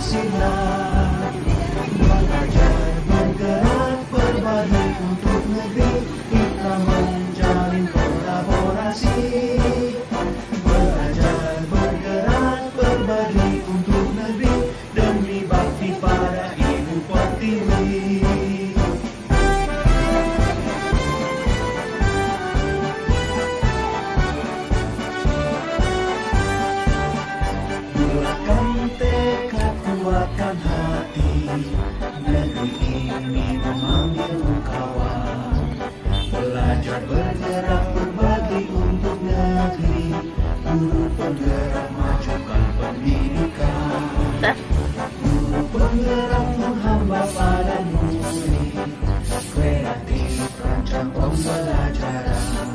Pancasila. Belajar bergerak berbagi untuk negeri, kita menjalin kolaborasi. Belajar bergerak berbagi untuk negeri, demi bakti pada Ibu Pertiwi. Bulatkan tekad, kuatkan hati, negeri ini memanggilmu kawan. Belajar bergerak berbagi untuk negeri, guru penggerak majukan pendidikan. Guru penggerak menghamba pada murid, kreatif rancang pembelajaran.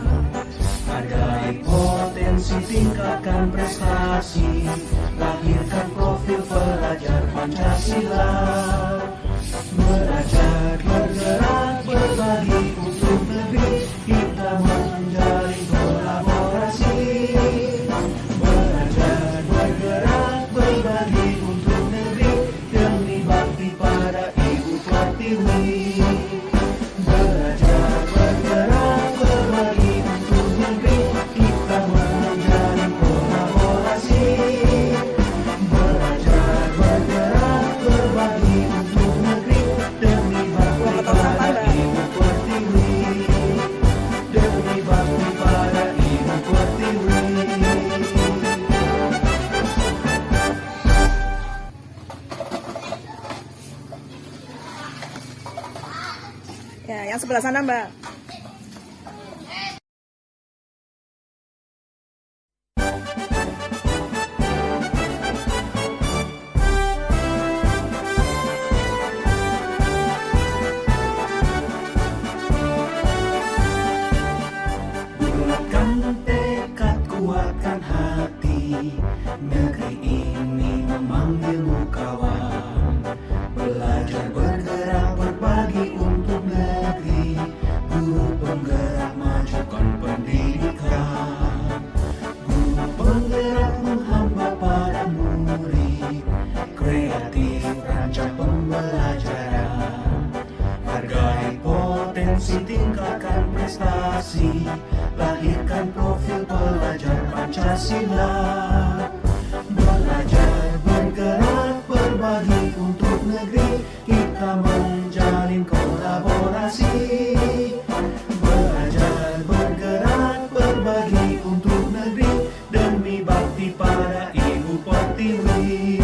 Hargai potensi, tingkatkan prestasi, lahirkan profil pelajar Pancasila. Belajar bergerak berbagi untuk negeri, kita menjalin kolaborasi. Belajar bergerak berbagi untuk negeri, demi bakti pada Ibu Pertiwi. Belajar bergerak berbagi untuk negeri, kita menjalin kolaborasi. Belajar bergerak berbagi untuk negeri, demi bakti pada Ibu Pertiwi. Demi bakti pada Ibu Pertiwi. Ya, yang sebelah sana, Mbak. Bulatkan tekad, kuatkan hati, negeri ini memanggilmu kawan. Belajar bergerak berbagi untuk negeri, guru penggerak majukan pendidikan. Guru penggerak menghamba pada murid, kreatif rancang pembelajaran. Hargai potensi, tingkatkan prestasi, lahirkan profil pelajar Pancasila. Belajar bergerak berbagi untuk negeri, kita menjalin kolaborasi. Belajar bergerak berbagi untuk negeri, demi bakti pada Ibu Pertiwi.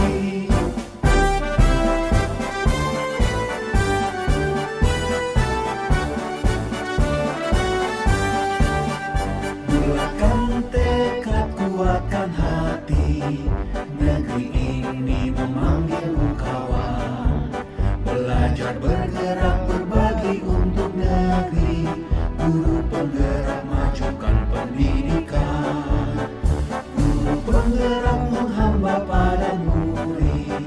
Bulatkan tekad, kuatkan hati, negeri ini memanggilmu kawan. Belajar bergerak berbagi untuk negeri, guru penggerak majukan pendidikan. Guru penggerak menghamba pada murid,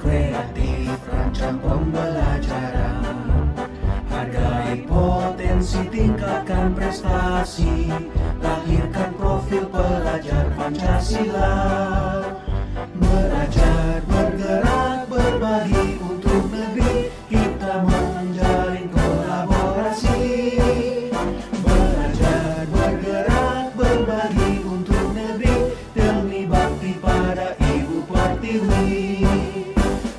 kreatif rancang pembelajaran. Hargai potensi, tingkatkan prestasi, lahirkan profil pelajar Pancasila. Belajar bergerak berbagi untuk negeri, kita menjalin kolaborasi. Belajar bergerak berbagi untuk negeri, demi bakti pada Ibu Pertiwi.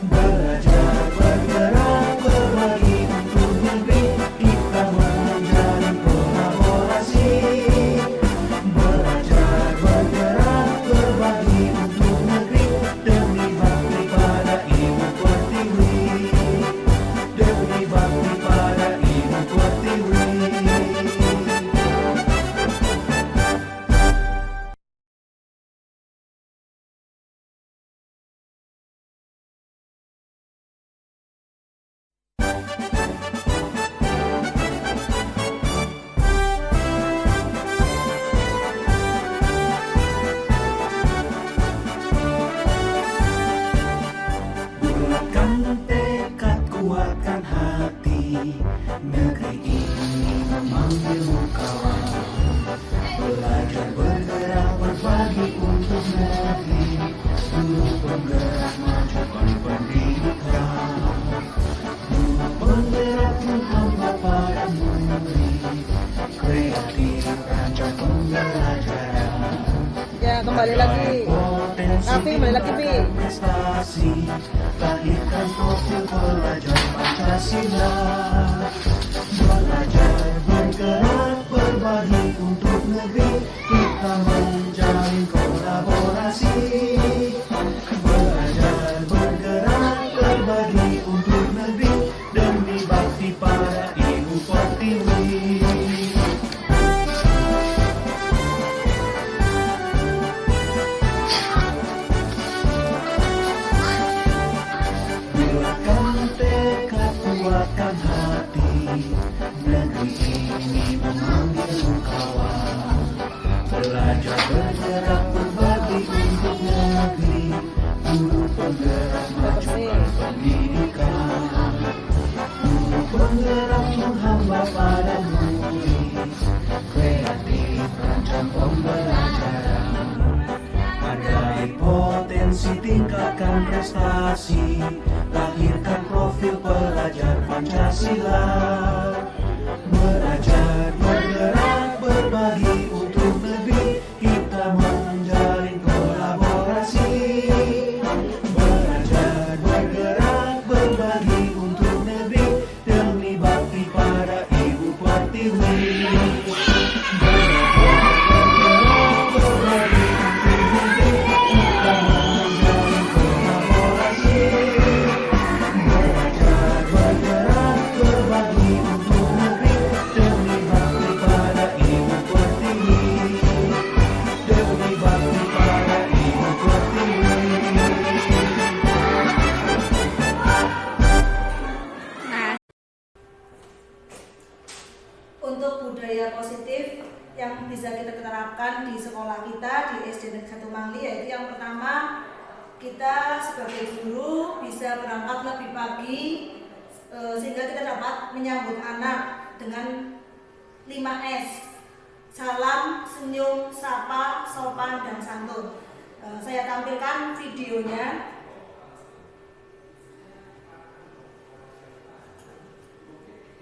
Belajar bergerak berbagi untuk negeri, kita menjalin kolaborasi. Belajar bergerak berbagi untuk negeri, demi bakti pada Ibu Pertiwi. Demi bakti pada Ibu Pertiwi. Bulatkan tekad, kuatkan hati, negeri ini memanggilmu kawan. Belajar bergerak berbagi untuk negeri, guru penggerak majukan pendidikan. kembali lagi. Raffi kembali lagi, Pi. Prestasi, lahirkan profil pelajar Pancasila. Belajar, bergerak, berbagi untuk negeri, kita menjalin kolaborasi. Belajar, bergerak, berbagi untuk negeri, demi bakti para ibu pertiwi. Bulatkan tekad, kuatkan hati, negeri ini memanggilmu kawan. Belajar, bergerak, berbagi untuk negeri, guru penggerak majukan pendidikan. Guru penggerak menghamba pada murid, kreatif rancang pembelajaran. Hargai potensi, tingkatkan prestasi, lahirkan profil pelajar Pancasila. Belajar, bergerak, berbagi untuk negeri, kita menjalin kolaborasi. Belajar, bergerak, berbagi untuk negeri, demi bakti pada ibu pertiwi. Untuk budaya positif yang bisa kita terapkan di sekolah kita di SD Negeri 1 Mangli, yaitu yang pertama, kita sebagai guru bisa berangkat lebih pagi sehingga kita dapat menyambut anak dengan 5S: salam, senyum, sapa, sopan, dan santun. Saya tampilkan videonya.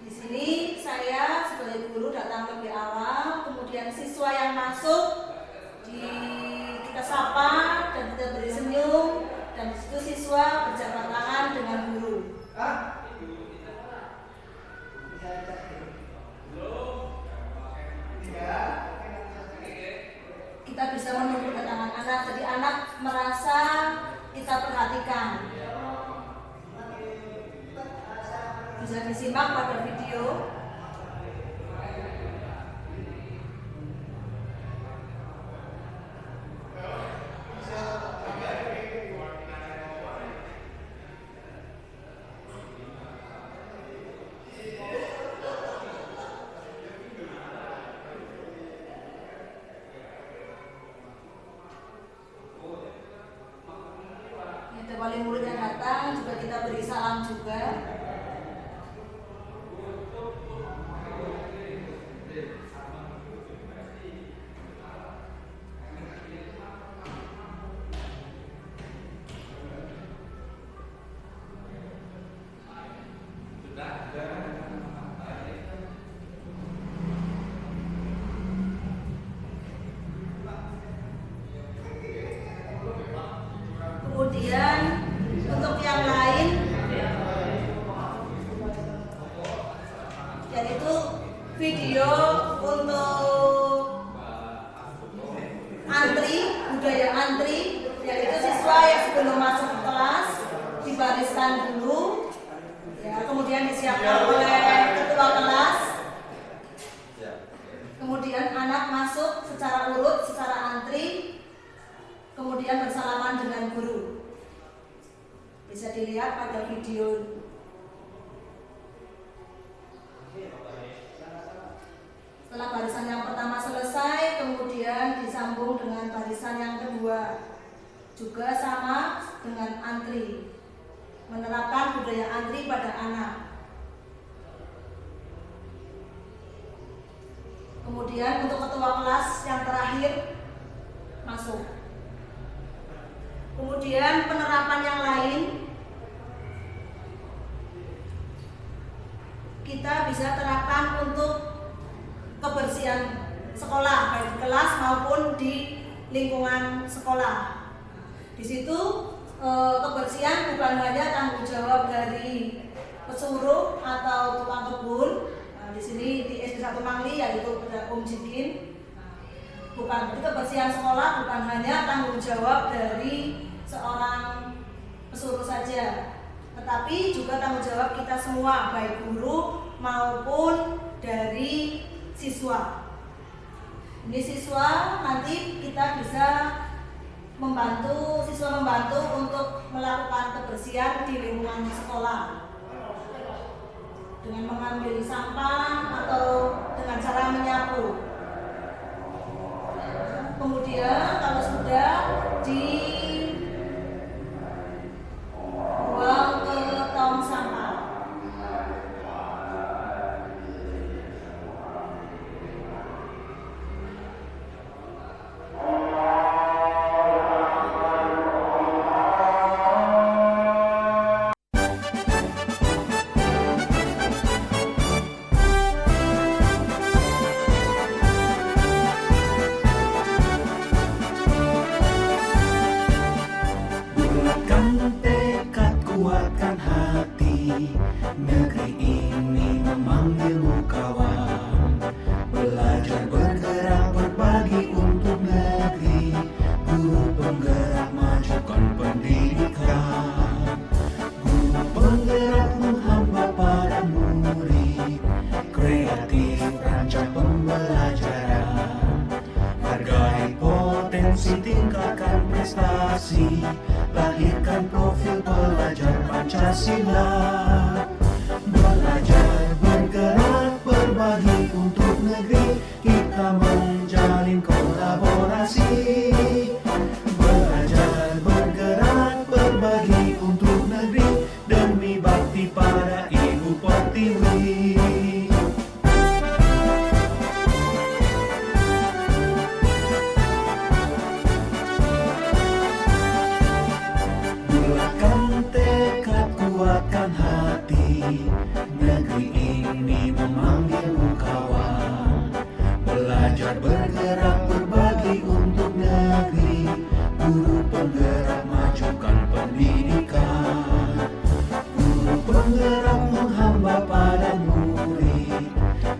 Di sini saya sebagai guru datang lebih awal, kemudian siswa yang masuk kita sapa dan kita beri senyum, dan di situ siswa berjabat tangan dengan guru. Kita bisa menunggu kedatangan anak, jadi anak merasa kita perhatikan. Bisa disimak pada video. Ada wali murid yang datang, juga kita beri salam juga. Kemudian untuk yang lain, yaitu video untuk antri, budaya antri, yaitu siswa yang sebelum masuk ke kelas dibariskan dulu, ya, kemudian disiapkan oleh ketua kelas, kemudian anak masuk secara urut, secara antri, kemudian bersalaman dengan guru. Bisa dilihat pada video. Setelah barisan yang pertama selesai, kemudian disambung dengan barisan yang kedua, juga sama dengan antri, menerapkan budaya antri pada anak. Kemudian untuk ketua kelas yang terakhir masuk. Kemudian penerapan yang lain, kita bisa terapkan untuk kebersihan sekolah, baik di kelas maupun di lingkungan sekolah. Di situ kebersihan bukan hanya tanggung jawab dari pesuruh atau tukang kebun. Di sini di SD 1 Mangli yaitu Om Jikin. Bukan, jadi kebersihan sekolah bukan hanya tanggung jawab dari seorang pesuruh saja, tetapi juga tanggung jawab kita semua, baik guru maupun dari siswa. Ini siswa nanti kita bisa siswa membantu untuk melakukan kebersihan di lingkungan sekolah dengan mengambil sampah atau dengan cara menyapu. Kemudian kalau sudah dibuang ke tong sampah. Bulatkan tekad, kuatkan hati, negeri ini memanggilmu kawan. Belajar bergerak berbagi untuk negeri, guru penggerak majukan pendidikan. Guru penggerak menghamba pada murid, kreatif rancang pembelajaran. Hargai potensi, tingkatkan prestasi, lahirkan profil pelajar Pancasila. Belajar bergerak berbagi untuk negeri, kita menjalin kolaborasi. Belajar bergerak berbagi untuk negeri, demi bakti pada Ibu Pertiwi. Bulatkan tekad, kuatkan hati, negeri ini memanggilmu kawan. Belajar bergerak berbagi untuk negeri, guru penggerak majukan pendidikan. Guru penggerak menghamba pada murid,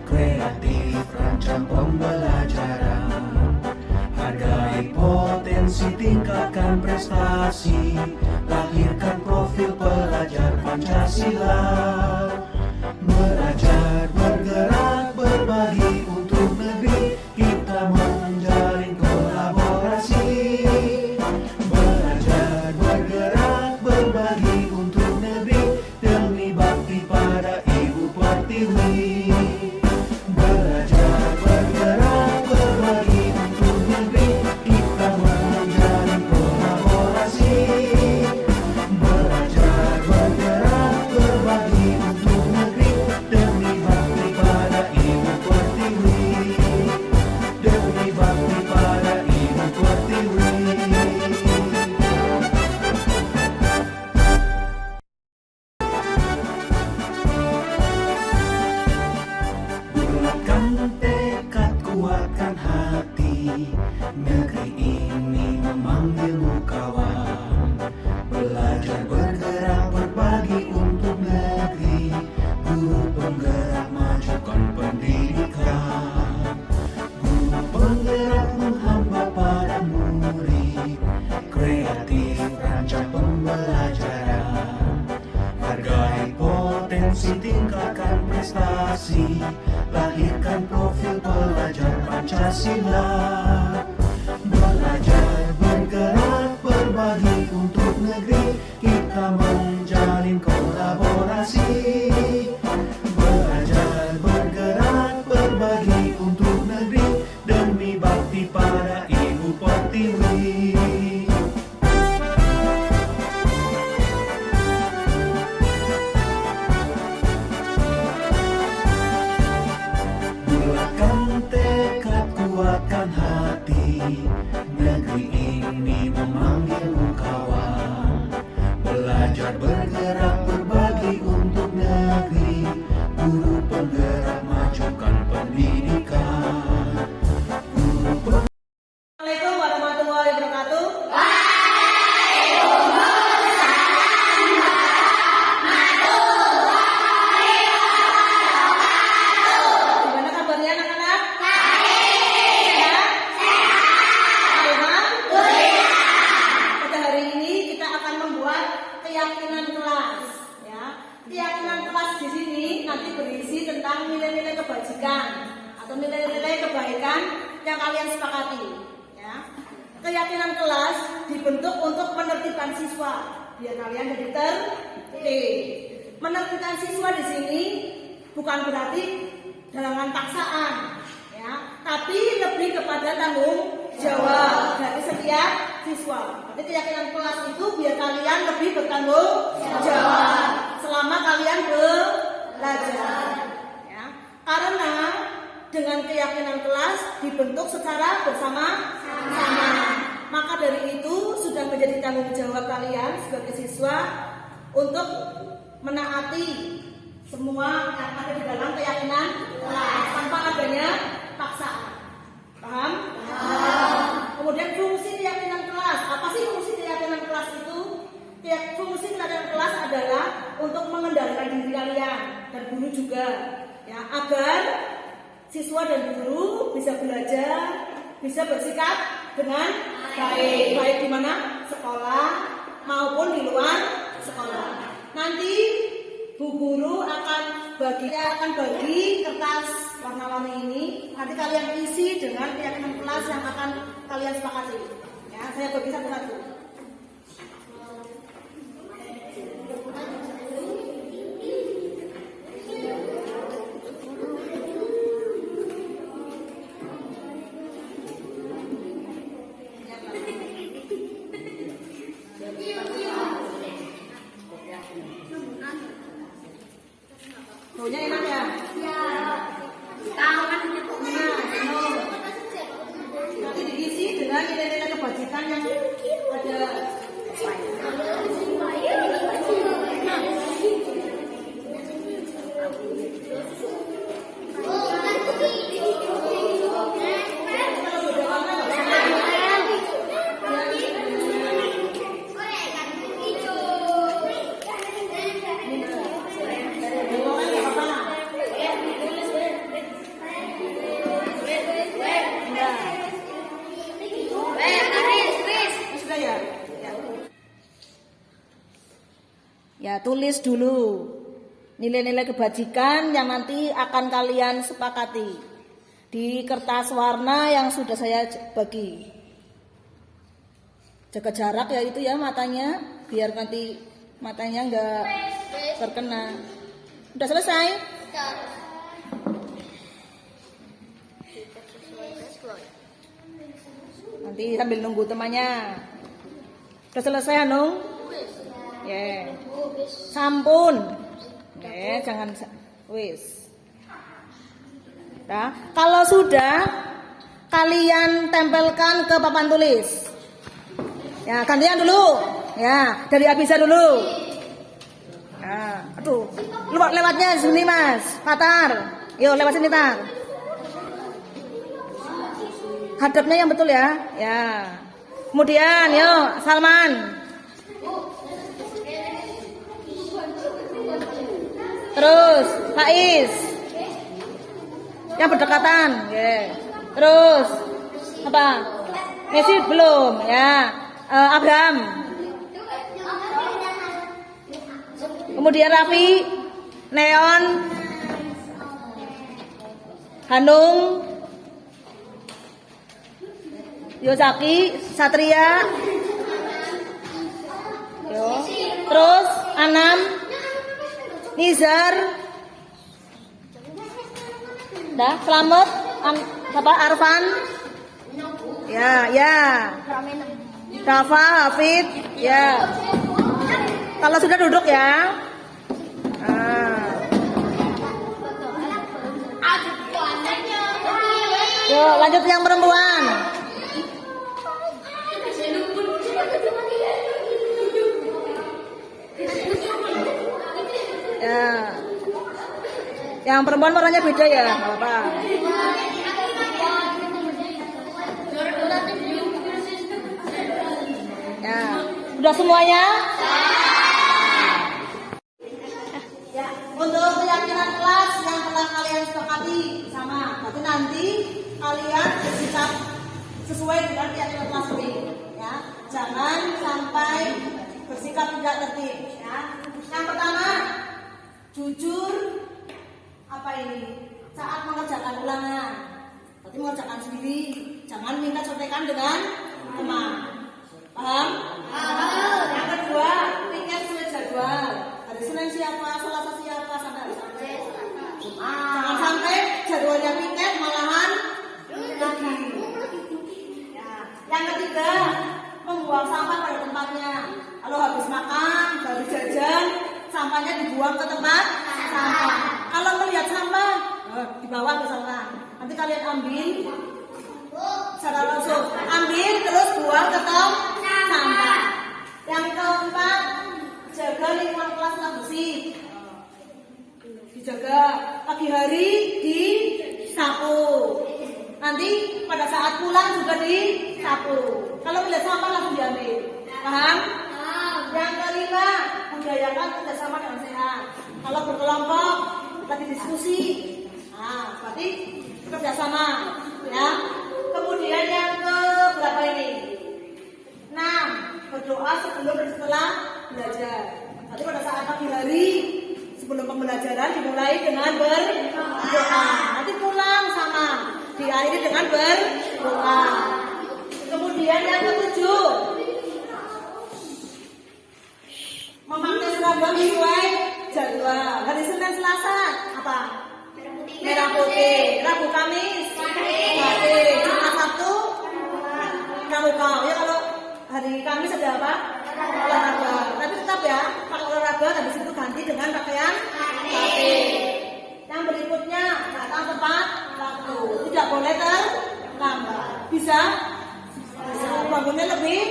kreatif rancang pembelajaran. Hargai potensi, tingkatkan prestasi, lahirkan profil pelajar Pancasila. Belajar bergerak berbagi untuk negeri, kita menjalin kolaborasi. Belajar bergerak berbagi untuk negeri, demi bakti pada Ibu Pertiwi. Belajar bergerak berbagi untuk negeri, kita menjalin kolaborasi. Belajar bergerak berbagi untuk negeri, demi bakti pada Ibu Pertiwi. Demi bakti pada Ibu Pertiwi. Bulatkan tekad, kuatkan hati, negeri ini memanggilmu kawan. Belajar bergerak berbagi untuk negeri, guru penggerak majukan pendidikan. Guru penggerak menghamba pada murid, kreatif rancang pembelajaran. Hargai potensi, tingkatkan prestasi, lahirkan profil pelajar Pancasila. Belajar bergerak berbagi untuk negeri, kita menjalin kolaborasi. Belajar bergerak berbagi untuk negeri, demi bakti pada Ibu Pertiwi. Bulatkan tekad, kuatkan hati, negeri ini memanggilmu kawan. Belajar bergerak berbagi untuk negeri, guru penggerak majukan pendidikan. Guru Assalamualaikum warahmatullahi tentang nilai-nilai kebajikan atau nilai-nilai kebaikan yang kalian sepakati. Ya. Keyakinan kelas dibentuk untuk menertibkan siswa biar kalian jadi tertib. Menertibkan siswa di sini bukan berarti dengan paksaan, ya, tapi lebih kepada tanggung jawab dari setiap siswa. Jadi keyakinan kelas itu biar kalian lebih bertanggung jawab selama kalian belajar. Ya. Karena dengan keyakinan kelas dibentuk secara bersama-sama. Maka dari itu sudah menjadi tanggung jawab kalian sebagai siswa untuk menaati semua yang ada di dalam keyakinan kelas tanpa adanya paksaan. Paham? Kemudian fungsi keyakinan kelas. Apa sih fungsi keyakinan kelas itu? Fungsi keyakinan kelas adalah untuk mengendalikan diri kalian dan guru juga, ya, agar siswa dan guru bisa belajar, bisa bersikap dengan baik, baik di mana? Sekolah maupun di luar sekolah. Nanti Bu Guru akan bagi kertas warna-warni ini. Nanti kalian isi dengan keyakinan kelas yang akan kalian sepakati. Ya, saya bagi satu-satu. Baunya enak ya? Ya. Tahu kan? Nanti diisi dengan nilai-nilai kebajikan yang ada. Ya, tulis dulu nilai-nilai kebajikan yang nanti akan kalian sepakati di kertas warna yang sudah saya bagi. Jaga jarak ya itu ya matanya, biar nanti matanya enggak terkena. Udah selesai? Nanti sambil nunggu temannya. Udah selesai Anung? Ya. Sampun. Jangan wis. Nah, kalau sudah kalian tempelkan ke papan tulis. Ya, gantian dulu. Ya, dari Abisa dulu. Ya, aduh, lewatnya sini Mas, Fatar. Yuk lewat sini Tar. Hadapnya yang betul ya. Ya. Kemudian, yuk Salman. Terus Faiz yang berdekatan, yeah. Terus apa? Messi belum, ya. Abraham. Kemudian Raffi, Neon, Hanung, Yosaki, Satria, yo. Terus Anam, Nizar, dah, Selamat, Arfan, ya, Dafa, Hafid, ya. Kalau sudah duduk ya. Yuk, lanjut yang perempuan. Ya. Yang perempuan warnanya beda ya, nggak apa-apa. Ya, udah semuanya? Ya, untuk keyakinan kelas yang telah kalian sepakati sama, berarti nanti kalian bersikap sesuai dengan keyakinan kelas ini. Ya, jangan sampai bersikap tidak tertib. Ya, yang pertama, jujur, apa ini? Saat mengerjakan ulangan. Berarti mengerjakan sendiri. Jangan minta contekan dengan teman. Paham? Yang kedua, pikir sulit jadwal. Hari Senin siapa, Selasa siapa, sampai hari Sabtu. Jangan sampai jadwalnya piket malahan lagi. Ya. Yang ketiga, membuang sampah pada tempatnya. Kalau habis makan, habis jajan, sampahnya dibuang ke tempat sampah. Kalau melihat sampah, di bawah misalkan, nanti kalian ambil secara langsung, ambil terus buang ke tong sampah. Yang keempat, jaga lingkungan kelas tetap bersih. Dijaga pagi hari disapu. Nanti pada saat pulang juga disapu. Kalau melihat sampah langsung diambil. Paham? Yang kelima, budayakan kerjasama dengan sehat. Kalau berkelompok, lagi diskusi, berarti kerjasama, ya. Kemudian yang ke berapa ini? 6. Berdoa sebelum dan setelah belajar. Berarti pada saat pagi hari sebelum pembelajaran dimulai dengan berdoa. Nanti pulang sama diakhiri dengan berdoa. Kemudian yang ke-7, memakai seragam sesuai jadwal. Hari Senin Selasa apa? Merah putih. Rabu Kamis batik. Jumat Sabtu pramuka. Ya kalau hari Kamis ada apa? Olahraga. Tapi tetap ya pakai olahraga. Habis itu ganti dengan pakaian batik. Yang berikutnya datang tepat waktu. Tidak boleh terlambat. Bisa bangunnya lebih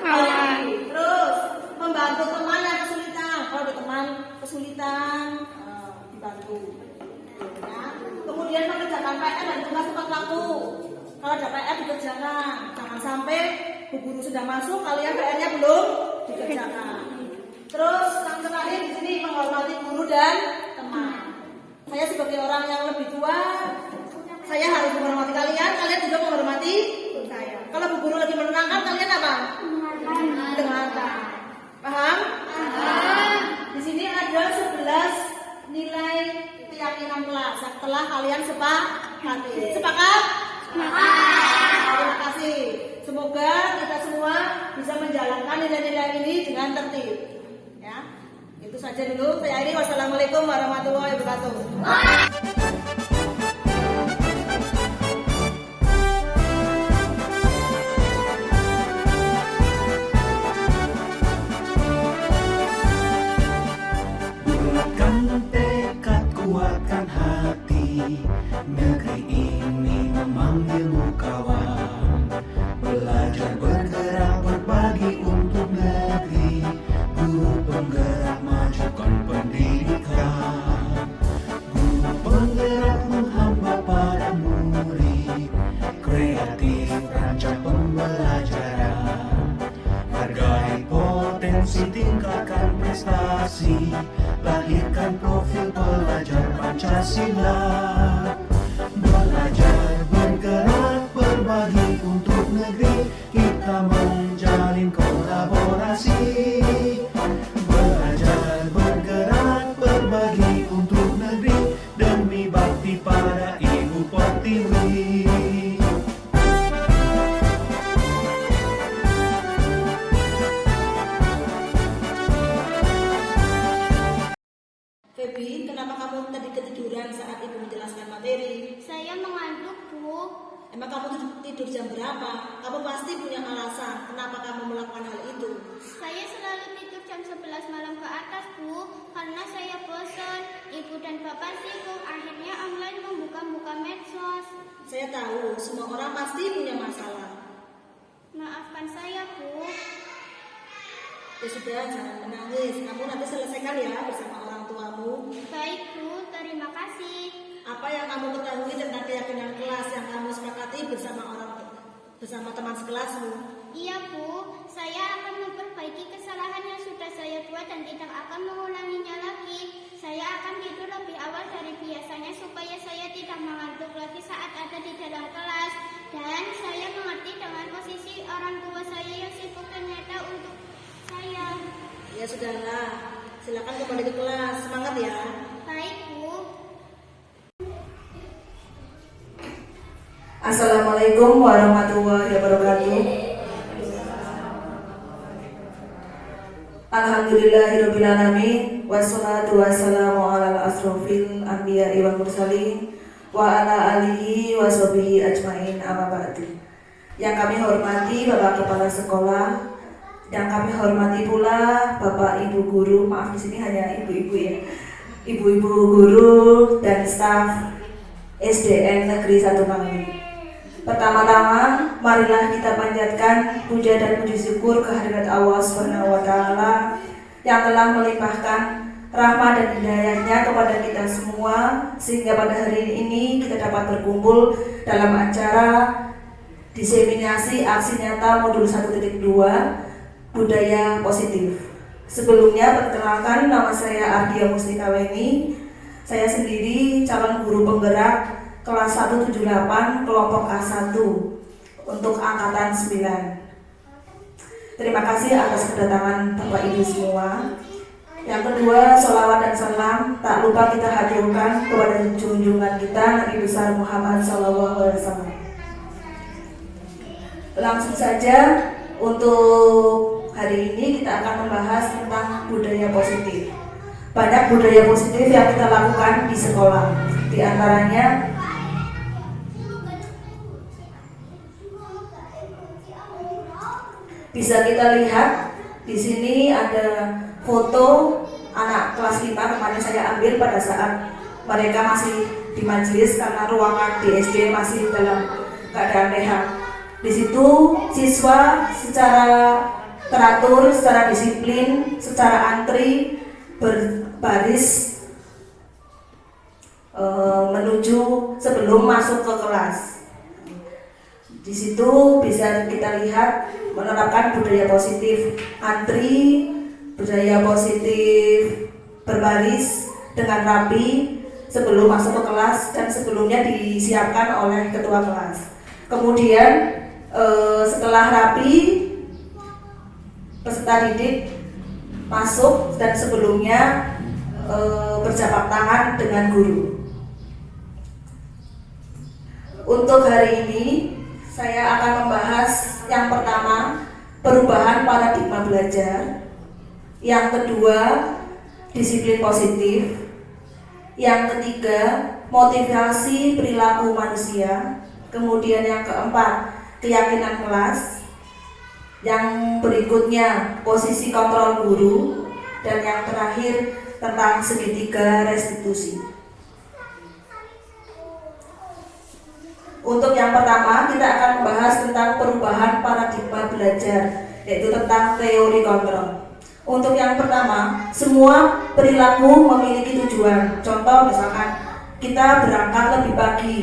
pagi. Terus membantu teman yang kesulitan. Kalau ada teman kesulitan, dibantu. Ya. Kemudian mengerjakan PR dan tugas tepat waktu. Kalau ada PR dikerjakan. Jangan sampai bu guru sudah masuk, kalian PR-nya belum dikerjakan. Terus yang terakhir di sini menghormati guru dan teman. Saya sebagai orang yang lebih tua, saya harus menghormati kalian. Kalian juga menghormati saya. Kalau bu guru lagi menerangkan, kalian apa? Dengarkan. Paham? Di sini ada 11 nilai keyakinan kelas yang telah kalian sepakati. Sepakat? Terima kasih. Semoga kita semua bisa menjalankan nilai-nilai ini dengan tertib. Ya, itu saja dulu. Saya akhiri. Wassalamualaikum warahmatullahi wabarakatuh. Kuatkan hati, negeri ini memanggilmu kawan. Belajar bergerak berbagi untuk negeri, guru penggerak majukan pendidikan. Guru penggerak menghamba pada murid, kreatif rancang pembelajaran. Hargai potensi, tingkatkan prestasi, lahirkan profil pelajar Pancasila. Belajar bergerak berbagi untuk negeri, kita menjalin kolaborasi. Belajar bergerak berbagi untuk negeri, demi bakti pada Ibu Pertiwi. Febi, kenapa kamu tadi ketiduran saat ibu menjelaskan materi? Saya mengantuk, Bu. Emang kamu tidur jam berapa? Kamu pasti punya alasan kenapa kamu melakukan hal itu. Saya selalu tidur jam 11 malam ke atas, Bu. Karena saya bosan. Ibu dan Bapak sibuk. Akhirnya online membuka-buka medsos. Saya tahu, semua orang pasti punya masalah. Maafkan saya, Bu. Ya sudah, jangan menangis. Kamu nanti selesaikan ya bersama orang tuamu. Baik, Bu. Terima kasih. Apa yang kamu ketahui tentang keyakinan kelas yang kamu sepakati bersama teman sekelasmu? Iya, Bu. Saya akan memperbaiki kesalahan yang sudah saya buat dan tidak akan mengulanginya lagi. Saya akan tidur lebih awal dari biasanya supaya saya tidak mengantuk lagi saat ada di dalam kelas. Dan saya mengerti dengan posisi orang tua saya yang sibuk ternyata untuk saya. Ya sudahlah, silakan kembali ke kelas. Semangat ya. Baik, Bu. Assalamualaikum warahmatullahi wabarakatuh. Alhamdulillahirrabbilalamin. Wassalatu wassalamu ala asrofil anbiya'i wal mursalin wa ala alihi wa sahbihi ajmain, amma ba'du. Yang kami hormati Bapak Kepala Sekolah, yang kami hormati pula Bapak Ibu Guru, maaf di sini hanya ibu-ibu ya, ibu-ibu guru dan staf SDN Negeri 1 Mangli. Pertama-tama, marilah kita panjatkan puja dan puji syukur kehadirat Allah Subhanahu wa Ta'ala yang telah melimpahkan rahmat dan hidayahnya kepada kita semua, sehingga pada hari ini kita dapat berkumpul dalam acara diseminasi aksi nyata modul 1.2 budaya positif. Sebelumnya, perkenalkan, nama saya Ardia Mustika Weni. Saya sendiri calon guru penggerak kelas 178 kelompok A1 untuk angkatan 9. Terima kasih atas kedatangan Bapak Ibu semua. Yang kedua, sholawat dan salam tak lupa kita haturkan kepada junjungan kita Nabi besar Muhammad SAW. Langsung saja, untuk hari ini kita akan membahas tentang budaya positif. Banyak budaya positif yang kita lakukan di sekolah. Di antaranya bisa kita lihat di sini ada foto anak kelas 5 kemarin saya ambil pada saat mereka masih di majelis karena ruangan di SD masih dalam keadaan rehat. Di situ siswa secara teratur, secara disiplin, secara antri berbaris menuju sebelum masuk ke kelas. Di situ bisa kita lihat menerapkan budaya positif antri, budaya positif berbaris dengan rapi sebelum masuk ke kelas dan sebelumnya disiapkan oleh ketua kelas. Kemudian setelah rapi, peserta didik masuk dan sebelumnya berjabat tangan dengan guru. Untuk hari ini saya akan membahas yang pertama, perubahan paradigma belajar. Yang kedua, disiplin positif. Yang ketiga, motivasi perilaku manusia. Kemudian yang keempat, keyakinan kelas. Yang berikutnya, posisi kontrol guru. Dan yang terakhir, tentang segitiga restitusi. Untuk yang pertama, kita akan membahas tentang perubahan paradigma belajar, yaitu tentang teori kontrol. Untuk yang pertama, semua perilaku memiliki tujuan. Contoh misalkan kita berangkat lebih pagi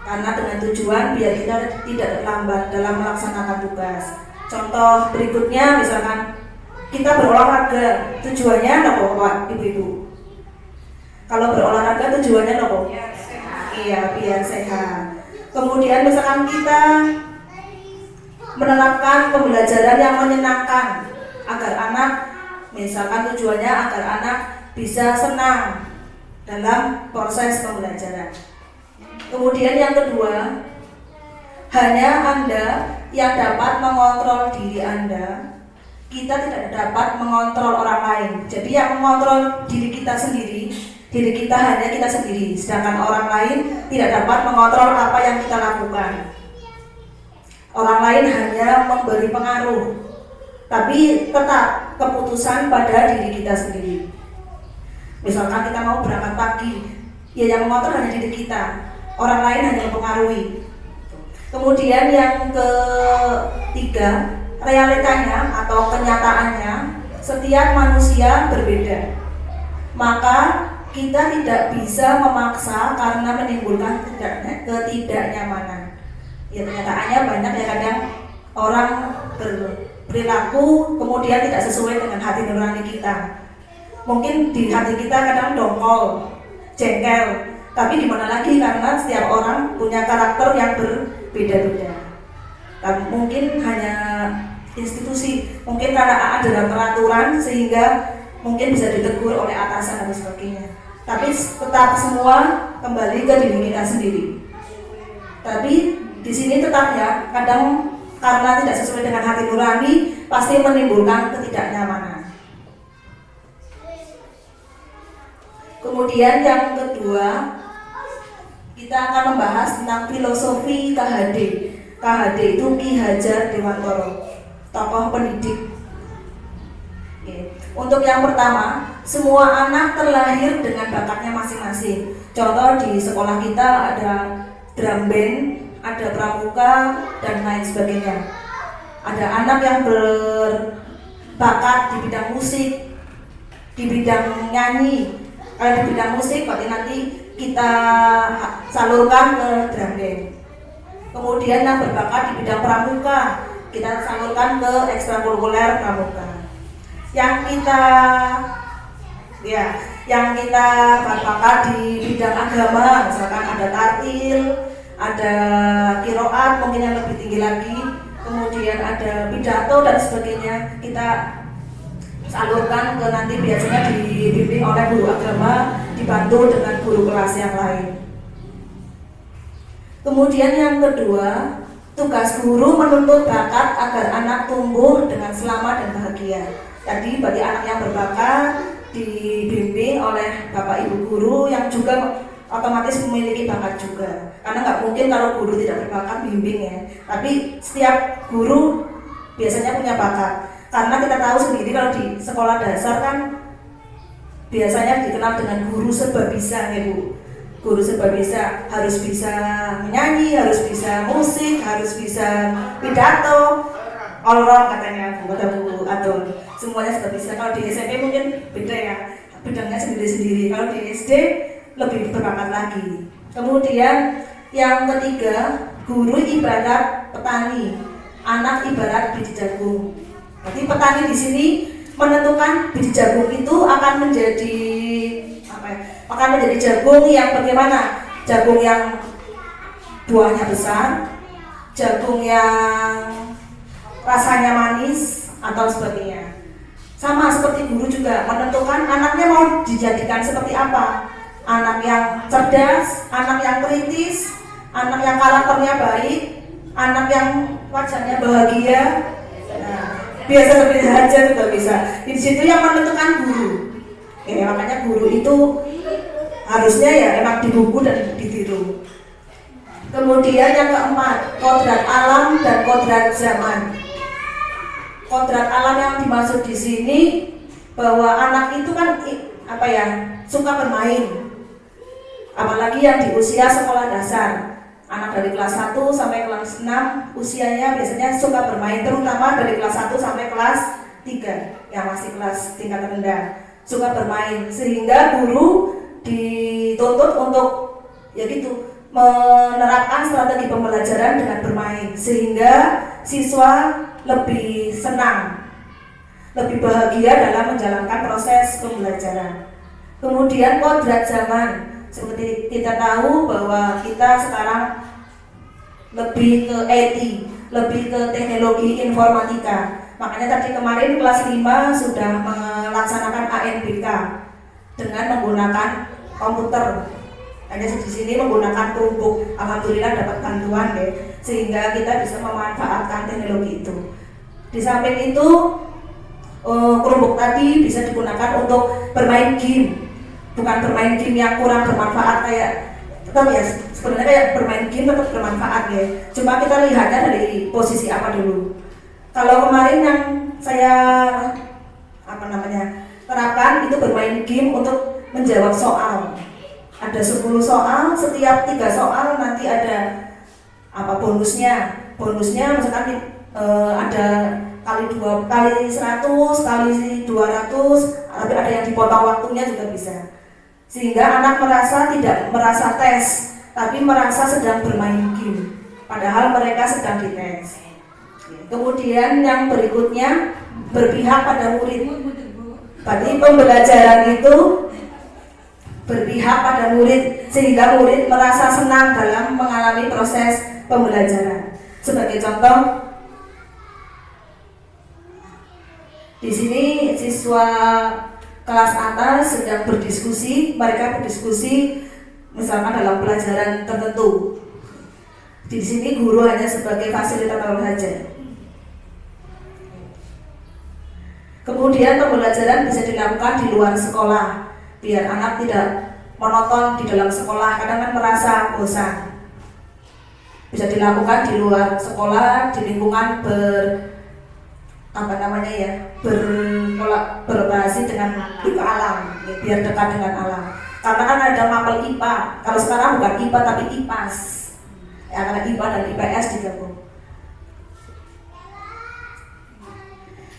karena dengan tujuan biar kita tidak terlambat dalam melaksanakan tugas. Contoh berikutnya misalkan kita berolahraga, tujuannya apa Pak Ibu-ibu? Kalau berolahraga tujuannya apa? Iya, biar sehat. Kemudian misalkan kita menerapkan pembelajaran yang menyenangkan agar anak, misalkan tujuannya agar anak bisa senang dalam proses pembelajaran. Kemudian yang kedua, hanya Anda yang dapat mengontrol diri Anda. Kita tidak dapat mengontrol orang lain. Jadi yang mengontrol diri kita sendiri, diri kita hanya kita sendiri, sedangkan orang lain tidak dapat mengontrol apa yang kita lakukan. Orang lain hanya memberi pengaruh, tapi tetap keputusan pada diri kita sendiri. Misalkan kita mau berangkat pagi, ya yang mengontrol hanya diri kita, orang lain hanya mempengaruhi. Kemudian yang ketiga, realitanya atau kenyataannya, setiap manusia berbeda. Maka kita tidak bisa memaksa karena menimbulkan ketidaknyamanan. Ya kenyataannya banyak ya kadang orang berperilaku kemudian tidak sesuai dengan hati nurani kita. Mungkin di hati kita kadang dongkol, jengkel, tapi gimana lagi karena setiap orang punya karakter yang berbeda-beda. Dan mungkin hanya institusi, mungkin karena ada peraturan sehingga mungkin bisa ditegur oleh atasan dan sebagainya. Tapi tetap semua kembali ke diri kita sendiri. Tapi di sini tetap ya, kadang karena tidak sesuai dengan hati nurani pasti menimbulkan ketidaknyamanan. Kemudian yang kedua, kita akan membahas tentang filosofi KHD. KHD itu Ki Hajar Dewantara, tokoh pendidik. Oke. Untuk yang pertama, semua anak terlahir dengan bakatnya masing-masing. Contoh di sekolah kita ada drum band, ada pramuka, dan lain sebagainya. Ada anak yang berbakat di bidang musik, di bidang nyanyi. Kalau di bidang musik berarti nanti kita salurkan ke drum band. Kemudian yang berbakat di bidang pramuka, kita salurkan ke ekstrakurikuler pramuka. Yang kita berbakat di bidang agama, misalkan ada tartil, ada kiroat mungkin yang lebih tinggi lagi, kemudian ada pidato dan sebagainya, kita salurkan ke nanti biasanya dibimbing oleh guru agama, dibantu dengan guru kelas yang lain. Kemudian yang kedua, tugas guru menuntut bakat agar anak tumbuh dengan selamat dan bahagia. Tadi berarti anak yang berbakat dibimbing oleh bapak ibu guru yang juga otomatis memiliki bakat juga. Karena nggak mungkin kalau guru tidak berbakat bimbing ya. Tapi setiap guru biasanya punya bakat. Karena kita tahu sendiri kalau di sekolah dasar kan biasanya dikenal dengan guru serba bisa ya Bu. Guru serba bisa, harus bisa menyanyi, harus bisa musik, harus bisa pidato, all round katanya Bu, kata Bu Atul. Semuanya serba bisa. Kalau di SMP mungkin beda ya, bidangnya sendiri-sendiri. Kalau di SD lebih berbakat lagi. Kemudian yang ketiga, guru ibarat petani, anak ibarat biji jagung. Jadi petani di sini menentukan biji jagung itu akan menjadi apa ya? Akan menjadi jagung yang bagaimana? Jagung yang buahnya besar, jagung yang rasanya manis atau sebagainya. Sama seperti guru juga menentukan anaknya mau dijadikan seperti apa. Anak yang cerdas, anak yang kritis, anak yang karakternya baik, anak yang wajahnya bahagia. Nah, biasa seperti saja juga bisa. Di situ yang menentukan guru. Ya, makanya guru itu harusnya ya emang dibuku dan ditiru. Kemudian yang keempat, kodrat alam dan kodrat zaman. Kodrat alam yang dimaksud di sini bahwa anak itu kan apa ya, suka bermain. Apalagi yang di usia sekolah dasar. Anak dari kelas 1 sampai kelas 6 usianya biasanya suka bermain, terutama dari kelas 1 sampai kelas 3 yang masih kelas tingkat rendah, suka bermain, sehingga guru dituntut untuk ya gitu menerapkan strategi pembelajaran dengan bermain sehingga siswa lebih senang, lebih bahagia dalam menjalankan proses pembelajaran. Kemudian kodrat zaman. Seperti kita tahu bahwa kita sekarang lebih ke IT, lebih ke teknologi informatika. Makanya tadi kemarin kelas 5 sudah melaksanakan ANBK dengan menggunakan komputer. Hanya di sini menggunakan Chromebook. Alhamdulillah dapat bantuan ya, sehingga kita bisa memanfaatkan teknologi itu. Di samping itu Chromebook tadi bisa digunakan untuk bermain game. Bukan bermain game yang kurang bermanfaat kayak tetap ya, sebenarnya kayak bermain game tetap bermanfaat ya. Cuma kita lihatnya dari posisi apa dulu. Kalau kemarin yang saya terapkan itu bermain game untuk menjawab soal. Ada 10 soal, setiap 3 soal nanti ada apa bonusnya. Bonusnya misalkan ada kali 100, kali 200, tapi ada yang dipotong waktunya juga bisa. Sehingga anak tidak merasa tes, tapi merasa sedang bermain game, padahal mereka sedang dites. Kemudian yang berikutnya, berpihak pada murid. Berarti pembelajaran itu berpihak pada murid, sehingga murid merasa senang dalam mengalami proses pembelajaran. Sebagai contoh, di sini siswa kelas atas sedang berdiskusi, mereka berdiskusi misalkan dalam pelajaran tertentu. Di sini guru hanya sebagai fasilitator saja. Kemudian pembelajaran bisa dilakukan di luar sekolah, biar anak tidak monoton di dalam sekolah, kadang kan merasa bosan. Bisa dilakukan di luar sekolah, di lingkungan berinteraksi dengan alam, biar dekat dengan alam. Karena kan ada mapel IPA, kalau sekarang bukan IPA tapi IPAS, ya, karena IPA dan IPS digabung.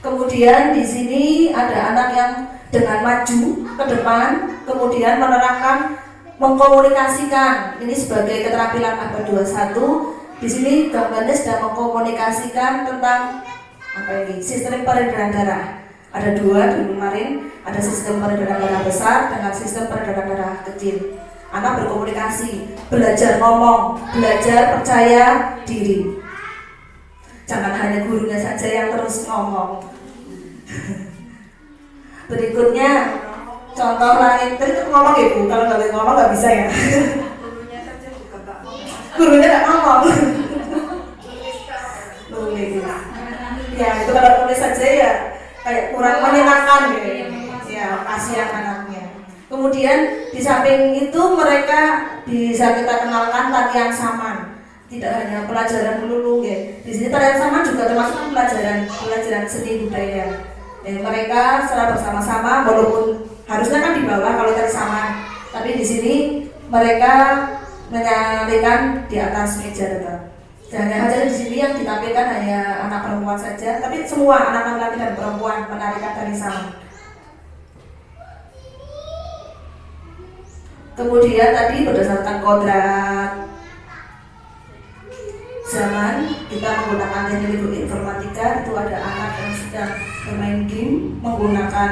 Kemudian di sini ada anak yang dengan maju ke depan, kemudian menerangkan, mengkomunikasikan. Ini sebagai keterampilan abad 21. Di sini gambarnya sedang mengkomunikasikan tentang sistem peredaran darah. Ada dua di kemarin, ada sistem peredaran darah besar dengan sistem peredaran darah kecil. Anak berkomunikasi, belajar ngomong, belajar percaya diri. Jangan hanya gurunya saja yang terus ngomong. Berikutnya contoh lain, tadi itu ngomong ya Bu, kalau nggak ngomong nggak bisa ya. Gurunya nggak ngomong. Nulis. Ya itu kalau nulis saja ya kayak kurang menyenangkan ya, kasihan anaknya. Kemudian di samping itu mereka bisa kita kenalkan tarian saman. Tidak hanya pelajaran melulu ya. Di sini tarian saman juga termasuk pelajaran seni budaya. Mereka secara bersama-sama, walaupun harusnya kan di bawah kalau tari saman, tapi di sini mereka menyalikan di atas meja tetap. Hanya saja di sini yang ditampilkan hanya anak perempuan saja, tapi semua anak laki dan perempuan menarikan tari saman. Kemudian tadi berdasarkan kodrat zaman, kita menggunakan teknologi informatika. Itu ada anak yang sedang bermain game menggunakan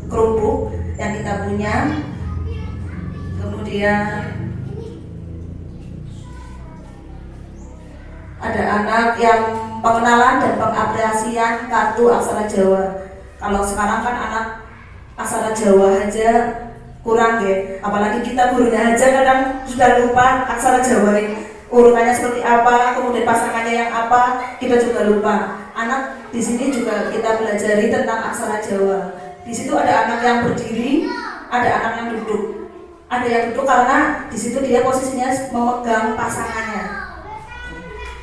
kerupuk yang kita punya. Kemudian ada anak yang pengenalan dan pengapresiasian kartu aksara Jawa. Kalau sekarang kan anak aksara Jawa aja kurang ya, apalagi kita gurunya aja kadang sudah lupa aksara Jawa ini urutannya seperti apa, kemudian pasangannya yang apa, kita juga lupa. Anak di sini juga kita pelajari tentang aksara Jawa. Di situ ada anak yang berdiri, ada anak yang duduk. Ada yang duduk karena di situ dia posisinya memegang pasangannya.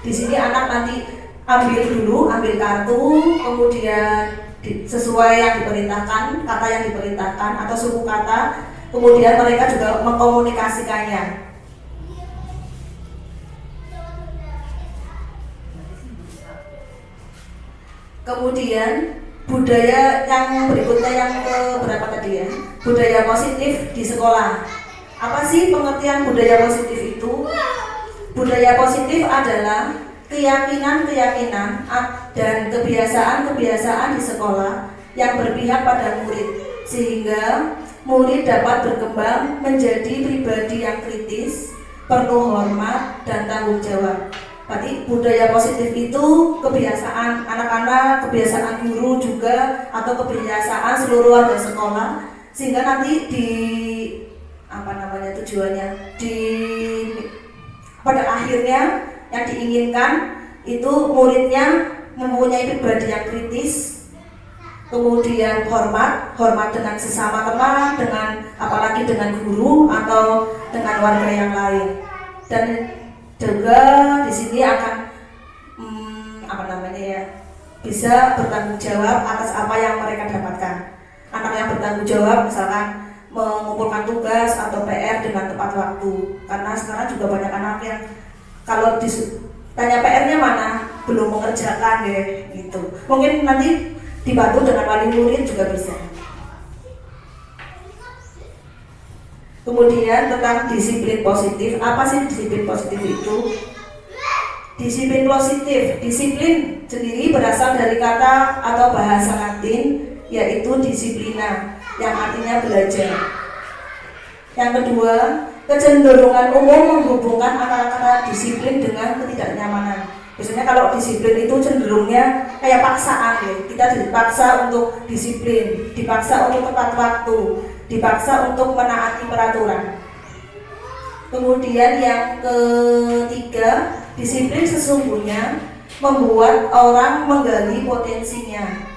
Di sini anak nanti ambil kartu, kemudian sesuai yang diperintahkan, kata yang diperintahkan atau suku kata, kemudian mereka juga mengkomunikasikannya. Kemudian budaya yang berikutnya, yang ke berapa tadi ya? Budaya positif di sekolah. Apa sih pengertian budaya positif itu? Budaya positif adalah keyakinan-keyakinan dan kebiasaan-kebiasaan di sekolah yang berpihak pada murid, sehingga murid dapat berkembang menjadi pribadi yang kritis, penuh hormat dan tanggung jawab. Berarti budaya positif itu kebiasaan anak-anak, kebiasaan guru juga, atau kebiasaan seluruh warga sekolah, sehingga nanti tujuannya pada akhirnya yang diinginkan itu muridnya mempunyai pribadi yang kritis, kemudian hormat dengan sesama teman, dengan apalagi dengan guru atau dengan warga yang lain. Dan juga di sini akan bisa bertanggung jawab atas apa yang mereka dapatkan. Anak yang bertanggung jawab misalkan mengumpulkan tugas atau PR dengan tepat waktu. Karena sekarang juga banyak anak yang kalau ditanya PR-nya mana belum mengerjakan ya gitu. Mungkin nanti dibantu dengan wali murid juga bisa. Kemudian tentang disiplin positif. Apa sih disiplin positif itu? Disiplin positif, disiplin sendiri berasal dari kata atau bahasa Latin yaitu disiplina, yang artinya belajar. Yang kedua, kecenderungan umum menghubungkan antara kata disiplin dengan ketidaknyamanan. Biasanya kalau disiplin itu cenderungnya kayak paksaan ya. Kita dipaksa untuk disiplin, dipaksa untuk tepat waktu, dipaksa untuk menaati peraturan. Kemudian yang ketiga, disiplin sesungguhnya membuat orang menggali potensinya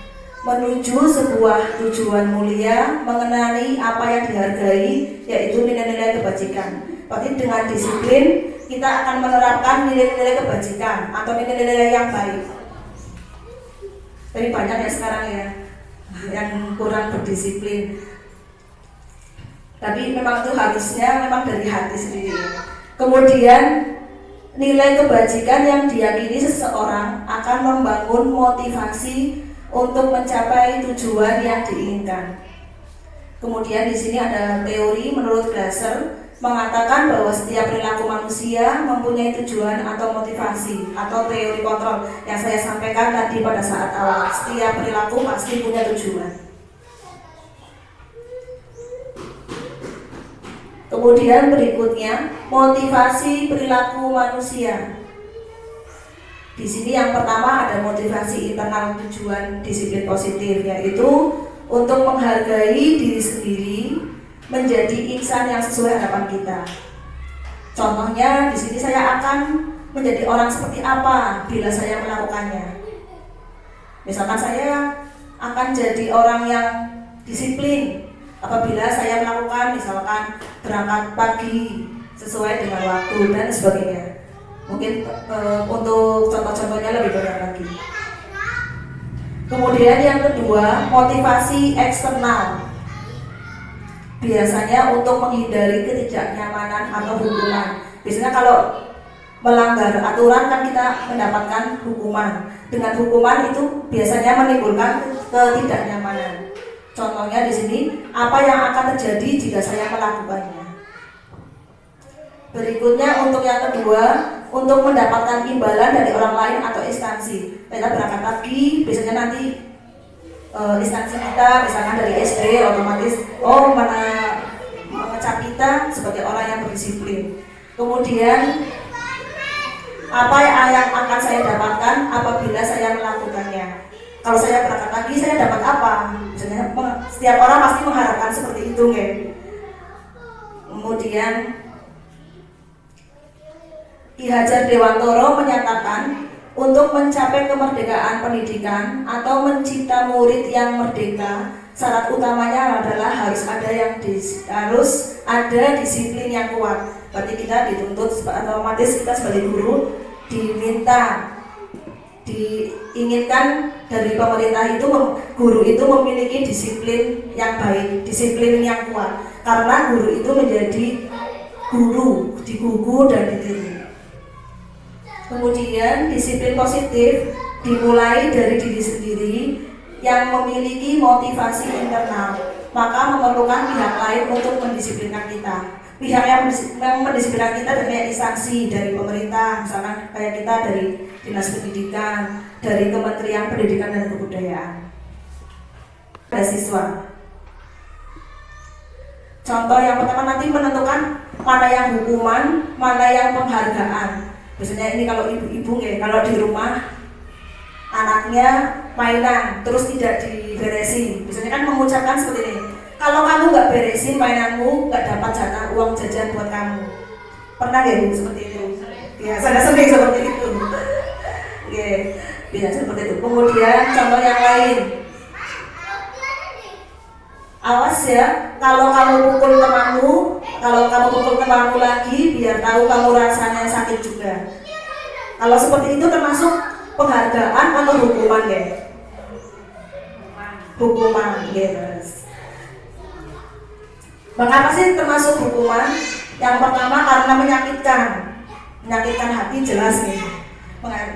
menuju sebuah tujuan mulia, mengenali apa yang dihargai, yaitu nilai-nilai kebajikan. Berarti dengan disiplin kita akan menerapkan nilai-nilai kebajikan atau nilai-nilai yang baik. Tapi banyak ya sekarang ya yang kurang berdisiplin. Tapi memang itu harusnya memang dari hati sendiri. Kemudian nilai kebajikan yang diyakini seseorang akan membangun motivasi untuk mencapai tujuan yang diinginkan. Kemudian di sini ada teori menurut Glasser mengatakan bahwa setiap perilaku manusia mempunyai tujuan atau motivasi atau teori kontrol yang saya sampaikan tadi pada saat awal. Setiap perilaku pasti punya tujuan. Kemudian berikutnya motivasi perilaku manusia. Di sini yang pertama ada motivasi internal tujuan disiplin positif, yaitu untuk menghargai diri sendiri, menjadi insan yang sesuai harapan kita. Contohnya di sini saya akan menjadi orang seperti apa bila saya melakukannya. Misalkan saya akan jadi orang yang disiplin apabila saya melakukan misalkan berangkat pagi sesuai dengan waktu dan sebagainya. Mungkin untuk contoh-contohnya lebih banyak lagi. Kemudian yang kedua, motivasi eksternal. Biasanya untuk menghindari ketidaknyamanan atau hukuman. Biasanya kalau melanggar aturan kan kita mendapatkan hukuman. Dengan hukuman itu biasanya menimbulkan ketidaknyamanan. Contohnya di sini, apa yang akan terjadi jika saya melakukannya? Berikutnya untuk yang kedua, untuk mendapatkan imbalan dari orang lain atau instansi. Kita berangkat pagi, biasanya nanti instansi kita, misalkan dari SD, otomatis mengecap kita sebagai orang yang berdisiplin. Kemudian apa yang akan saya dapatkan apabila saya melakukannya? Kalau saya berangkat pagi, saya dapat apa? Misalnya setiap orang pasti mengharapkan seperti itu, ya. Kemudian Ki Hajar Dewantoro menyatakan untuk mencapai kemerdekaan pendidikan atau mencipta murid yang merdeka, syarat utamanya adalah harus ada disiplin yang kuat. Berarti kita dituntut otomatis kita sebagai guru diinginkan dari pemerintah itu guru itu memiliki disiplin yang baik, disiplin yang kuat. Karena guru itu menjadi guru, digugu dan ditiru. Kemudian disiplin positif dimulai dari diri sendiri yang memiliki motivasi internal, maka memerlukan pihak lain untuk mendisiplinkan kita. Pihak yang mendisiplinkan kita dari instansi, dari pemerintah, misalkan kayak kita dari Dinas Pendidikan, dari Kementerian Pendidikan dan Kebudayaan. Ada siswa. Contoh yang pertama nanti menentukan mana yang hukuman, mana yang penghargaan. Biasanya ini kalau ibu-ibu ya, kalau di rumah anaknya mainan terus tidak diberesin, biasanya kan mengucapkan seperti ini, kalau kamu nggak beresin mainanmu nggak dapat jatah uang jajan buat kamu. Pernah ya ibu seperti itu? Ya, saya sering seperti itu. Oke, biasa seperti itu. Kemudian contoh yang lain, awas ya, kalau kamu pukul temanmu lagi, biar tahu kamu rasanya sakit juga. Kalau seperti itu termasuk penghargaan atau hukuman ya? Hukuman, yes. Mengapa sih termasuk hukuman? Yang pertama karena menyakitkan hati jelas nih,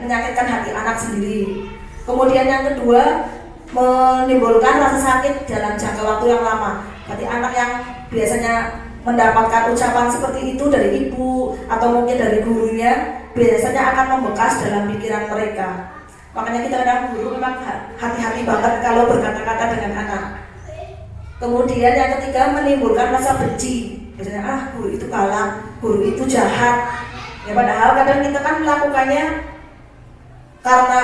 menyakitkan hati anak sendiri. Kemudian yang kedua, menimbulkan rasa sakit dalam jangka waktu yang lama. Berarti anak yang biasanya mendapatkan ucapan seperti itu dari ibu atau mungkin dari gurunya, biasanya akan membekas dalam pikiran mereka. Makanya kita kadang guru memang hati-hati banget kalau berkata-kata dengan anak. Kemudian yang ketiga, menimbulkan rasa benci. Biasanya guru itu galak, guru itu jahat. Ya padahal kadang kita kan melakukannya karena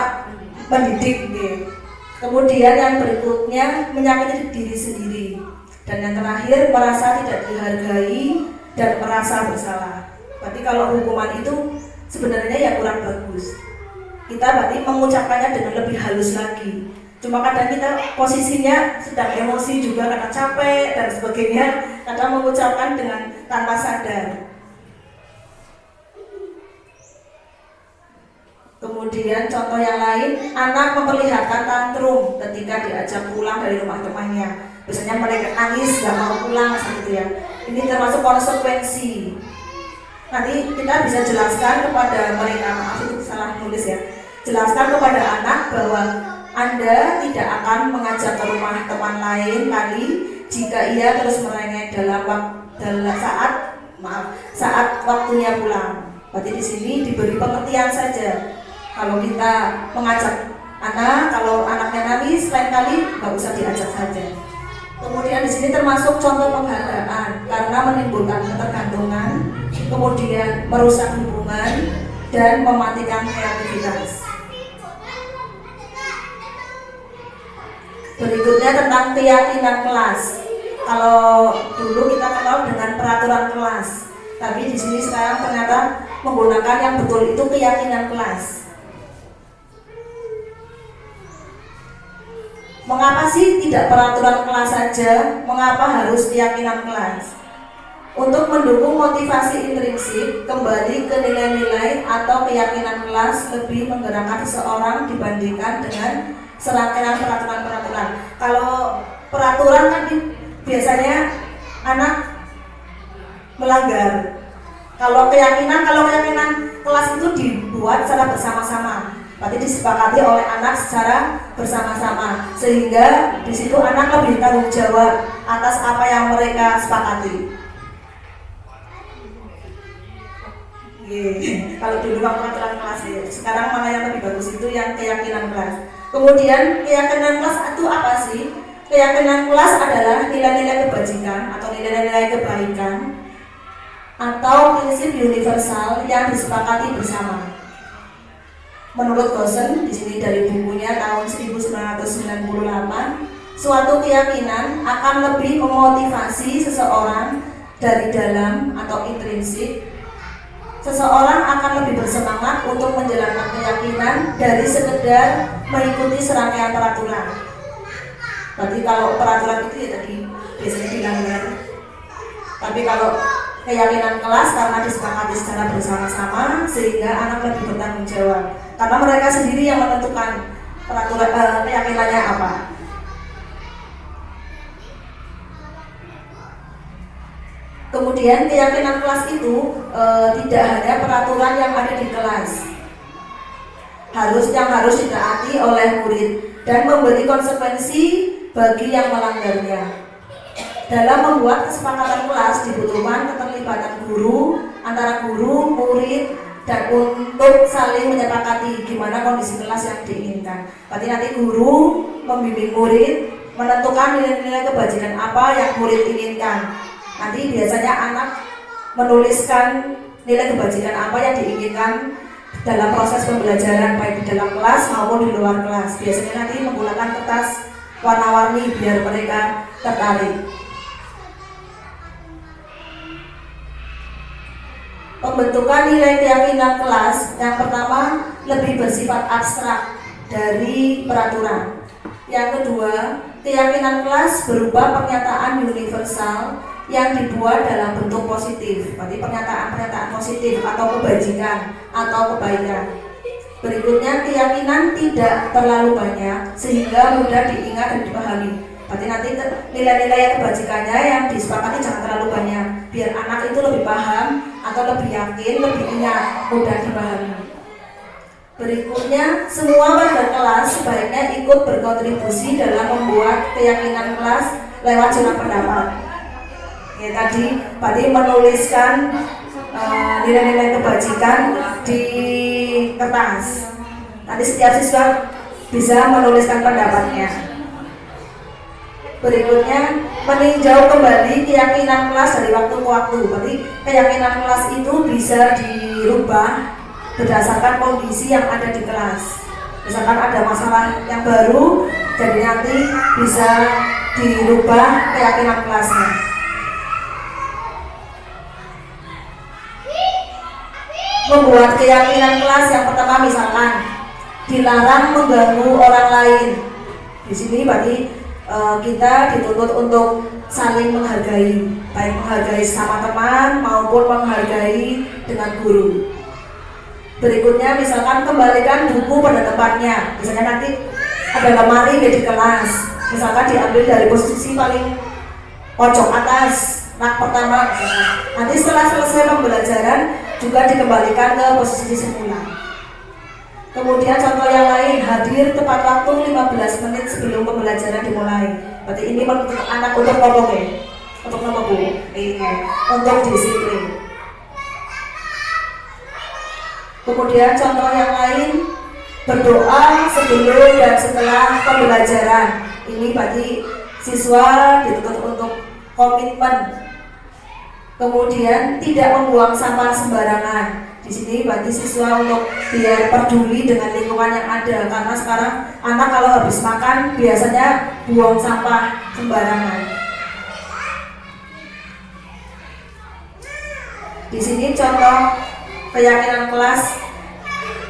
mendidik gitu. Kemudian yang berikutnya, menyakiti diri sendiri. Dan yang terakhir, merasa tidak dihargai dan merasa bersalah. Berarti kalau hukuman itu sebenarnya ya kurang bagus. Kita berarti mengucapkannya dengan lebih halus lagi. Cuma kadang kita posisinya sedang emosi juga karena capek dan sebagainya, kadang mengucapkan dengan tanpa sadar. Kemudian contoh yang lain, anak memperlihatkan tantrum ketika diajak pulang dari rumah temannya. Biasanya mereka nangis, gak mau pulang seperti ya. Ini termasuk konsekuensi. Nanti kita bisa jelaskan kepada mereka, maaf itu salah nulis ya. Jelaskan kepada anak bahwa Anda tidak akan mengajak ke rumah teman lain kali jika ia terus merengek saat waktunya pulang. Berarti di sini diberi pengertian saja. Kalau kita mengajak anak, kalau anaknya nangis, lain kali nggak usah diajak saja. Kemudian di sini termasuk contoh penghargaan karena menimbulkan ketergantungan, kemudian merusak hubungan dan mematikan kreativitas. Berikutnya tentang keyakinan kelas. Kalau dulu kita kenal dengan peraturan kelas, tapi di sini sekarang ternyata menggunakan yang betul itu keyakinan kelas. Mengapa sih tidak peraturan kelas saja? Mengapa harus keyakinan kelas? Untuk mendukung motivasi intrinsik, kembali ke nilai-nilai atau keyakinan kelas lebih menggerakkan seseorang dibandingkan dengan serangkaian peraturan-peraturan. Kalau peraturan kan biasanya anak melanggar. Kalau keyakinan kelas itu dibuat secara bersama-sama. Berarti disepakati oleh anak secara bersama-sama, sehingga di situ anak lebih tanggung jawab atas apa yang mereka sepakati. Kalau dulu peraturan kelas ya, sekarang mana yang lebih bagus itu yang keyakinan kelas. Kemudian keyakinan kelas itu apa sih? Keyakinan kelas adalah nilai-nilai kebajikan atau nilai-nilai kebaikan atau prinsip universal yang disepakati bersama. Menurut Gosen, di sini dari bukunya tahun 1998, suatu keyakinan akan lebih memotivasi seseorang dari dalam atau intrinsik. Seseorang akan lebih bersemangat untuk menjalankan keyakinan dari sekedar mengikuti serangkaian peraturan. Berarti kalau peraturan itu ya tadi biasanya dilanggar. Tapi kalau keyakinan kelas karena disepakati secara bersama-sama sehingga anak lebih bertanggung jawab. Karena mereka sendiri yang menentukan peraturan keyakinannya apa. Kemudian keyakinan kelas itu tidak hanya peraturan yang ada di kelas, harus ditaati oleh murid dan memberi konsekuensi bagi yang melanggarnya. Dalam membuat kesepakatan kelas dibutuhkan keterlibatan guru, antara guru, murid, dan untuk saling menyepakati gimana kondisi kelas yang diinginkan. Berarti nanti guru membimbing murid menentukan nilai-nilai kebajikan apa yang murid inginkan. Nanti biasanya anak menuliskan nilai kebajikan apa yang diinginkan dalam proses pembelajaran baik di dalam kelas maupun di luar kelas. Biasanya nanti menggunakan kertas warna-warni biar mereka tertarik. Pembentukan nilai keyakinan kelas yang pertama lebih bersifat abstrak dari peraturan. Yang kedua, keyakinan kelas berupa pernyataan universal yang dibuat dalam bentuk positif. Berarti pernyataan-pernyataan positif atau kebajikan atau kebaikan. Berikutnya, keyakinan tidak terlalu banyak sehingga mudah diingat dan dipahami. Berarti nanti nilai-nilai kebajikannya yang disepakati jangan terlalu banyak, biar anak itu lebih paham atau lebih yakin, lebih ingat, mudah dipahami. Berikutnya, semua warga kelas sebaiknya ikut berkontribusi dalam membuat keyakinan kelas lewat surat pendapat. Ya, tadi berarti menuliskan nilai-nilai kebajikan di kertas. Nanti setiap siswa bisa menuliskan pendapatnya. Berikutnya, meninjau kembali keyakinan kelas dari waktu ke waktu. Berarti keyakinan kelas itu bisa dirubah berdasarkan kondisi yang ada di kelas. Misalkan ada masalah yang baru, jadi nanti bisa dirubah keyakinan kelasnya. membuat keyakinan kelas. Yang pertama misalkan dilarang mengganggu orang lain. Di sini berarti kita dituntut untuk saling menghargai, baik menghargai sama teman maupun menghargai dengan guru. Berikutnya misalkan kembalikan buku pada tempatnya. Misalnya nanti ada lemari di kelas, misalkan diambil dari posisi paling pojok atas rak pertama. Nanti setelah selesai pembelajaran juga dikembalikan ke posisi semula. Kemudian contoh yang lain, hadir tepat waktu 15 menit sebelum pembelajaran dimulai. Berarti ini untuk anak untuk ngomong ya, untuk ngomong Bu, untuk disiplin. Kemudian contoh yang lain, berdoa sebelum dan setelah pembelajaran. Ini berarti siswa dituntut untuk komitmen. Kemudian tidak membuang sampah sembarangan. Di sini berarti siswa untuk biar peduli dengan lingkungan yang ada, karena sekarang anak kalau habis makan biasanya buang sampah sembarangan. Di sini contoh keyakinan kelas,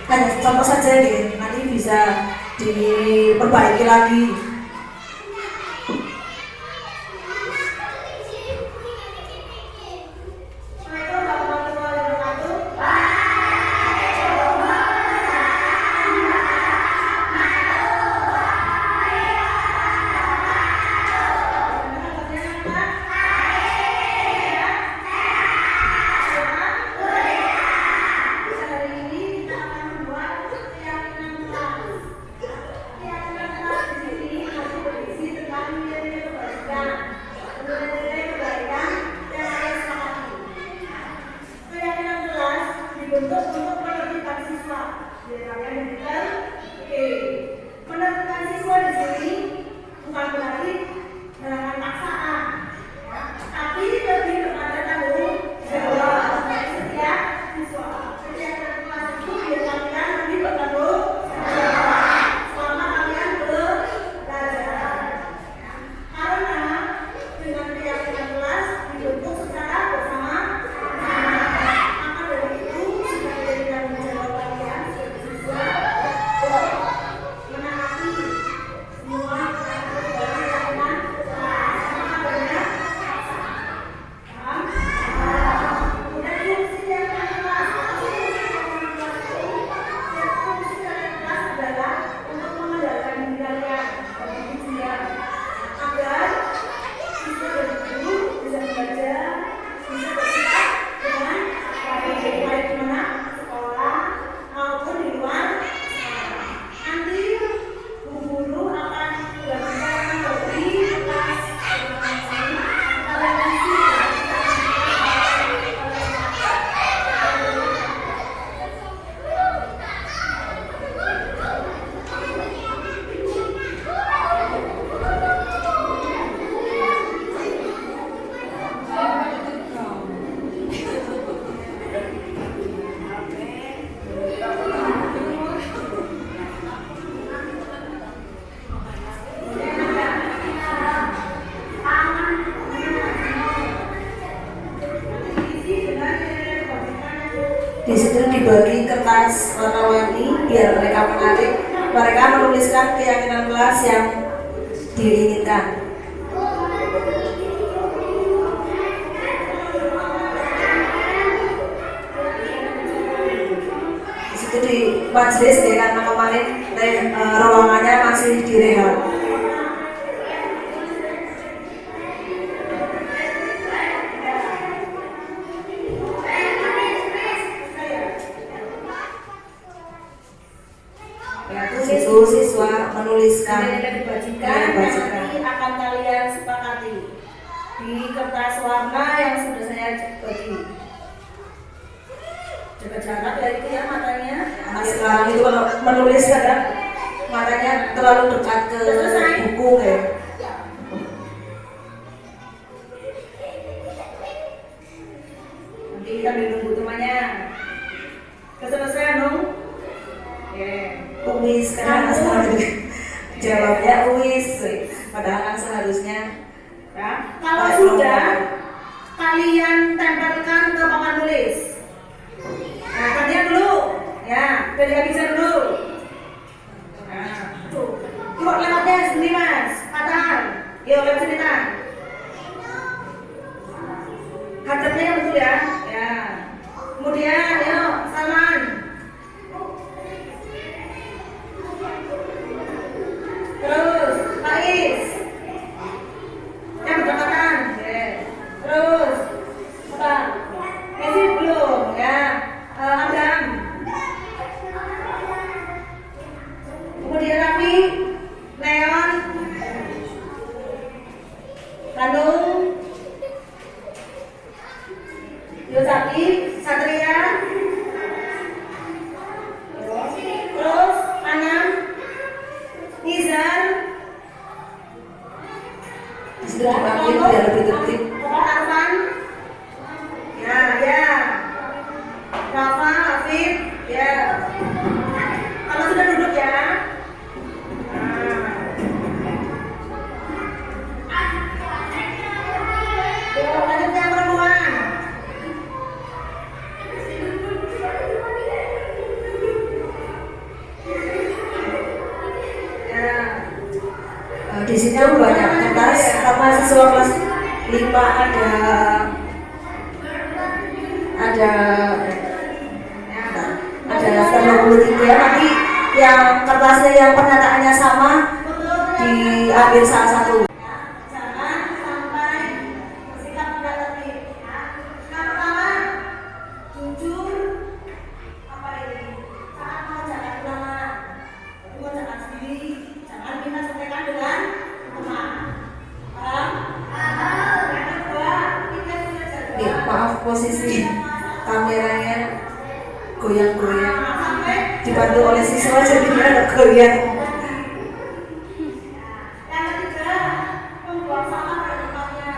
hanya contoh saja nih, nanti bisa diperbaiki lagi. Di situ dibagi kertas warna-warni biar mereka menarik. Mereka menuliskan keyakinan kelas yang diinginkan. Di situ di majelis ya, karena kemarin ruangannya masih direhab. Siswa menuliskan dibagikan yang nanti akan kalian sepakati di kertas warna yang sudah saya bagi. Jaga jarak ya itu ya matanya. Nah, sekarang itu kalau menulis kadang matanya terlalu dekat ke buku ya. Nanti kita menunggu temannya. Keselesaian dong. Uwis, karena jawabnya uwis, padahal kan seharusnya ya. Kalau sudah kalian tempelkan ke papan tulis. Nah, kalian Hadapnya yang betul ya. Ya. Kemudian, ayo, Salman. Terus, Faiz. Yang berangkatan. Oke. Terus, apa? Messi belum, ya. Adam. Kemudian Raffi, Leon, Bandung, Yosaki, Satria, terus Anam, Nizar, Sudah dipanggil biar lebih tertib. Arfan, ya, ya, Rafa, Afif, ya. Kalau sudah duduk ya. Yuk, lanjut yang perempuan. Ya. Di situ banyak kertas sama siswa kelas 5 ada daftar 23 nanti yang kertasnya yang pernyataannya sama diambil salah satu. Jangan sampai bersikap tidak tertib. Yang pertama, jujur apa ini? Saat mengerjakan ulangan, mengerjakan sendiri, jangan minta sampaikan dengan teman. Paham? Yang kedua, kita sudah jaga. Maaf posisi kameranya goyang-goyang dibantu oleh siswa jadi ada goyang. Yang ketiga, membuang sampah pada tempatnya.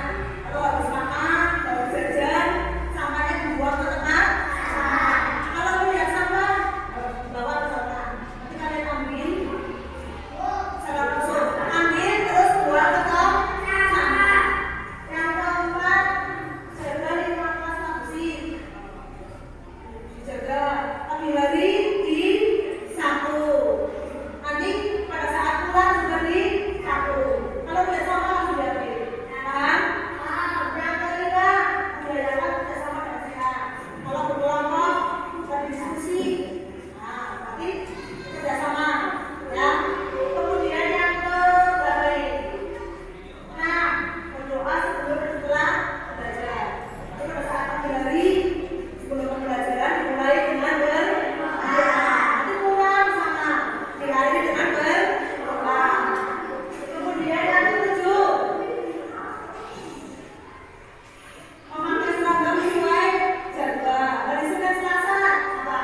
Kalau habis makan, kalau jajan, sampahnya dibuang ke tempat sampah. Kalau melihat sampah, dibawa ke sana. Nanti kalian ambil, secara langsung ambil terus buang ke tong sampah. Yang keempat, jaga lingkungan kelas bersih. Dijaga pagi hari disapu. Nanti pada saat pulang juga disapu. Kalau tidak sama langsung diambil. Paham? Yang kelima, budayakan kerjasama dan sehat. Kalau berkelompok bisa diskusi. Nah, berarti kerjasama. Ya. Kemudian yang ke-8. Nah, berdoa sebelum dan setelah belajar. Jadi pada saat pagi hari sebelum pembelajaran dimulai dengan berdoa. Nanti pulang sama diakhiri dengan berdoa. Kemudian yang ke-7, memakai seragam sesuai jadwal. Hari Senin Selasa apa?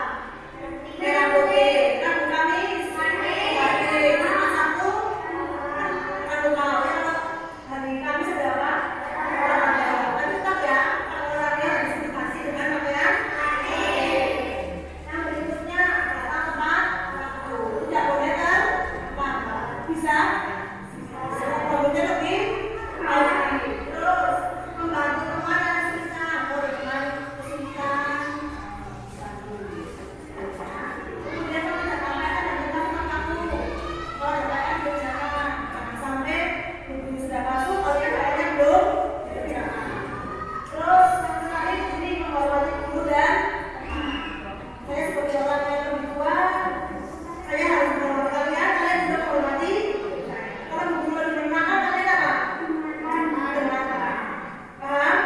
Merah putih. Rabu Kamis putih. Jumat Sabtu Rabu Kamis. Hari Kamis ada apa? Olahraga. Tapi tetap ya, kalau olahraga harus dikasih dengan pakaian putih. Yang berikutnya datang tepat waktu. Tidak boleh terlambat. Bisa? Rambutnya lebih rapi. Terus membantu teman yang kesulitan. Boleh dengan kesulitan. Kemudian kalau tidak sampaikan dan kita tetap kaku. Kalau ada PR kerjakan. Jangan sampai guru sudah masuk, kalian PR-nya belum dikerjakan. Terus yang terakhir ini menghormati guru dan saya sebagai orang yang lebih tua, saya harus menghormati kalian, kalian juga menghormati. Kalau guru lebih menyenangkan, kalian apa? Menyenangkan. Paham?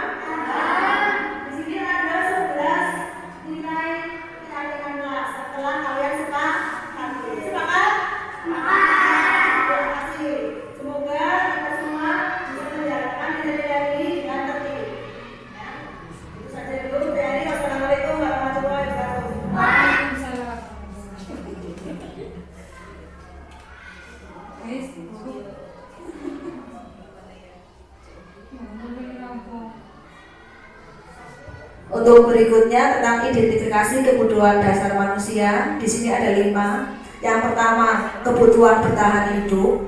Di sini ada 11 nilai kalian kelas setelah kalian sepakati. Sepakat? Terima kasih. Semoga kita semua bisa menjalankan nilai-nilai ini dengan tertib. Ya. Itu saja dulu. Jadi wassalamualaikum warahmatullahi wabarakatuh. Untuk berikutnya tentang identifikasi kebutuhan dasar manusia, di sini ada 5. Yang pertama, kebutuhan bertahan hidup.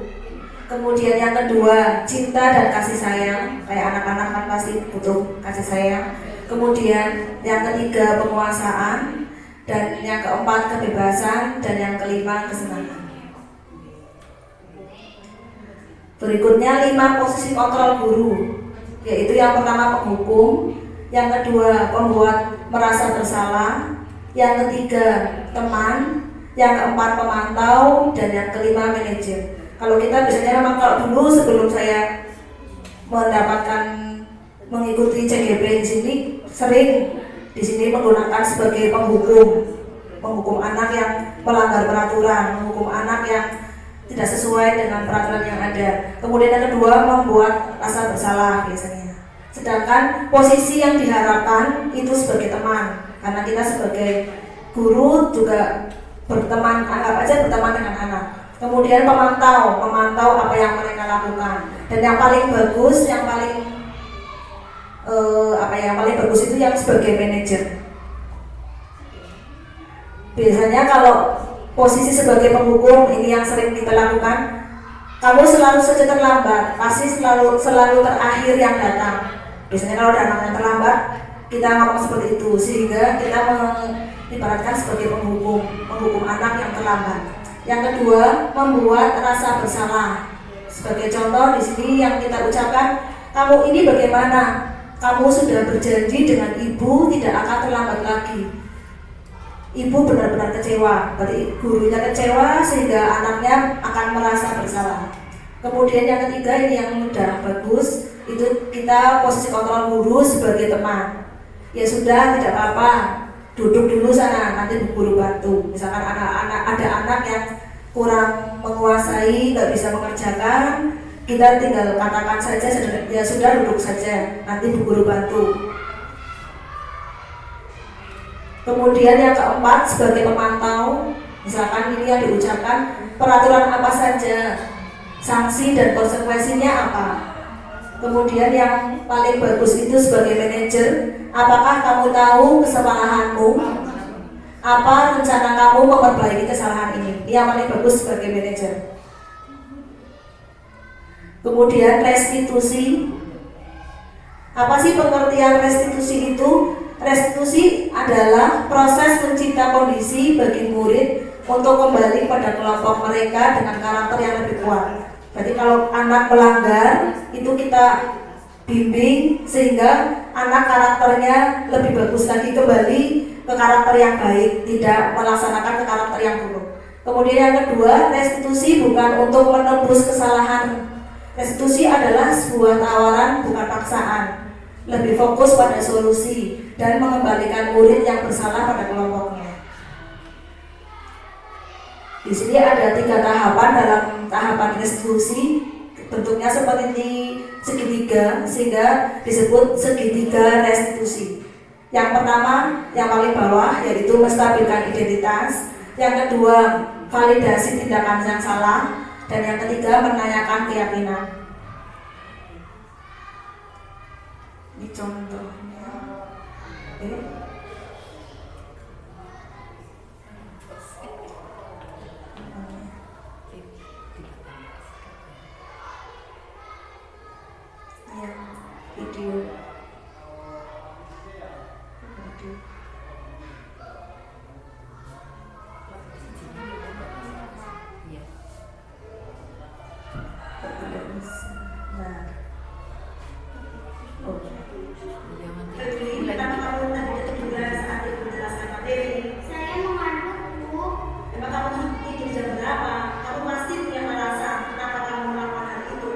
Kemudian yang kedua, cinta dan kasih sayang. Kayak anak-anak kan pasti butuh kasih sayang. Kemudian yang ketiga, penguasaan. Dan yang keempat, kebebasan. Dan yang kelima, kesenangan. Berikutnya 5 posisi kontrol guru, yaitu yang pertama penghukum, Yang kedua, pembuat merasa bersalah. Yang ketiga, teman. Yang keempat, pemantau. Dan yang kelima, manajer. Kalau kita biasanya memang kalau dulu sebelum saya mengikuti CGP di sini, sering di sini menggunakan sebagai menghukum anak yang melanggar peraturan, menghukum anak yang tidak sesuai dengan peraturan yang ada. Kemudian yang kedua, membuat rasa bersalah biasanya. Sedangkan posisi yang diharapkan itu sebagai teman, karena kita sebagai guru juga berteman, anggap aja berteman dengan anak. Kemudian memantau apa yang mereka lakukan. Dan yang paling bagus, yang paling bagus itu yang sebagai manajer. Biasanya kalau posisi sebagai penghukum ini yang sering kita lakukan, kamu selalu saja terlambat, pasti selalu terakhir yang datang. Biasanya kalau ada anak yang terlambat, kita ngomong seperti itu, sehingga kita ibaratkan sebagai menghukum anak yang terlambat. Yang kedua, membuat rasa bersalah. Sebagai contoh di sini yang kita ucapkan, kamu ini bagaimana? Kamu sudah berjanji dengan ibu tidak akan terlambat lagi. Ibu benar-benar kecewa, berarti gurunya kecewa sehingga anaknya akan merasa bersalah. Kemudian yang ketiga, ini yang mudah bagus, itu kita posisi kontrol guru sebagai teman. Ya sudah, tidak apa-apa, duduk dulu sana, nanti bu guru bantu. Misalkan ada anak yang kurang menguasai, nggak bisa mengerjakan, kita tinggal katakan saja, ya sudah duduk saja, nanti bu guru bantu. Kemudian yang keempat, sebagai pemantau, misalkan ini yang diucapkan, peraturan apa saja, sanksi dan konsekuensinya apa. Kemudian yang paling bagus itu sebagai manajer, apakah kamu tahu kesalahanmu, apa rencana kamu memperbaiki kesalahan ini. Ini yang paling bagus sebagai manajer. Kemudian restitusi, apa sih pengertian restitusi itu? Restitusi adalah proses mencipta kondisi bagi murid untuk kembali pada kelompok mereka dengan karakter yang lebih kuat. Berarti kalau anak melanggar, itu kita bimbing sehingga anak karakternya lebih bagus lagi, kembali ke karakter yang baik, tidak melaksanakan ke karakter yang buruk. Kemudian yang kedua, restitusi bukan untuk menebus kesalahan. Restitusi adalah sebuah tawaran, bukan paksaan. Lebih fokus pada solusi dan mengembalikan murid yang bersalah pada kelompoknya. Di sini ada 3 tahapan dalam tahapan restitusi, bentuknya seperti segitiga, sehingga disebut segitiga restitusi. Yang pertama, yang paling bawah, yaitu menstabilkan identitas. Yang kedua, validasi tindakan yang salah. Dan yang ketiga, menanyakan keyakinan. Ini contohnya. Ya, video. Saya mengantuk, Bu. Emang kamu tidur jam berapa? Kamu pasti punya alasan kenapa kamu melakukan hal itu.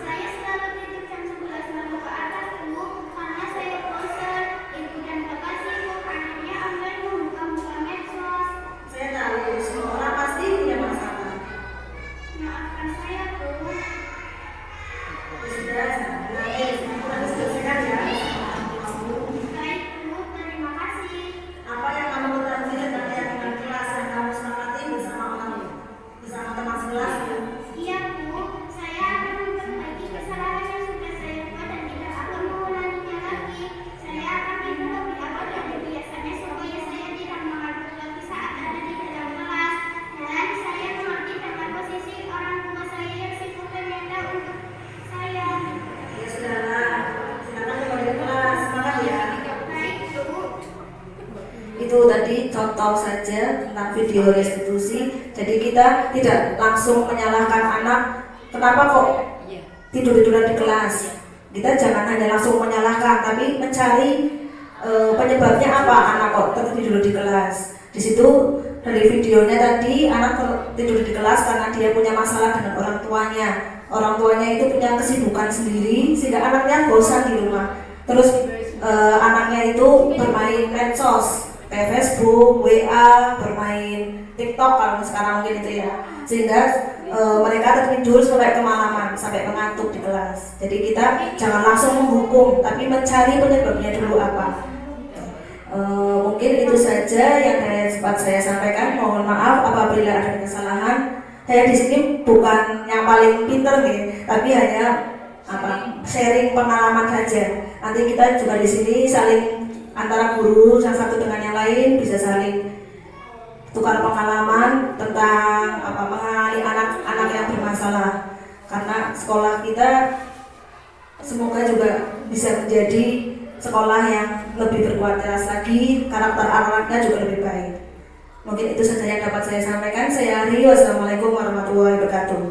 Saya selalu tidur jam 11 malam ke atas, Bu, karena saya bosan. Ibu dan bapak sibuk, anaknya online membuka medsos. Saya tahu semua orang pasti punya masalah. Maafkan saya, Bu. Ya sudah, nanti selesaikan ya. Baik, Bu, terima kasih. Apa yang kamu ketahui tentang keyakinan kelas yang kamu sepakati bersama teman sekelas? Iya, Bu, saya akan memperbaiki kesalahan yang sudah saya buat dan tidak akan mengulanginya lagi. Saya akan tidur lebih awal dari biasanya supaya saya tidak mengantuk lagi saat ada di dalam kelas. Dan saya mengerti dengan posisi orang tua saya yang sibuk berminta untuk saya. Ya sudahlah, silakan kembali ke kelas. Semangat ya. Baik, Bu. Itu tadi contoh saja tentang video restitusi. Jadi kita tidak langsung menyalahkan anak, kenapa kok tidur-tiduran di kelas. Kita jangan hanya langsung menyalahkan, tapi mencari penyebabnya apa anak kok tertidur di kelas. Di situ dari videonya tadi anak tidur di kelas karena dia punya masalah dengan orang tuanya. Orang tuanya itu punya kesibukan sendiri sehingga anaknya bosan di rumah. Terus anaknya itu bermain medsos, kayak Facebook, WA, bermain TikTok kalau sekarang mungkin itu ya. Sehingga mereka tertidur sampai kemalaman, sampai mengantuk di kelas. Jadi kita jangan langsung menghukum, tapi mencari penyebabnya dulu apa. Mungkin itu saja yang dapat saya sampaikan. Mohon maaf apabila ada kesalahan. Saya di sini bukan yang paling pinter nih, tapi hanya sharing pengalaman saja. Nanti kita juga di sini saling antara guru yang satu dengan yang lain bisa saling tukar pengalaman tentang mengawali anak-anak yang bermasalah. Karena sekolah kita semoga juga bisa menjadi sekolah yang lebih berkualitas lagi, karakter anak-anaknya juga lebih baik. Mungkin itu saja yang dapat saya sampaikan. Saya Rio, wassalamualaikum warahmatullahi wabarakatuh.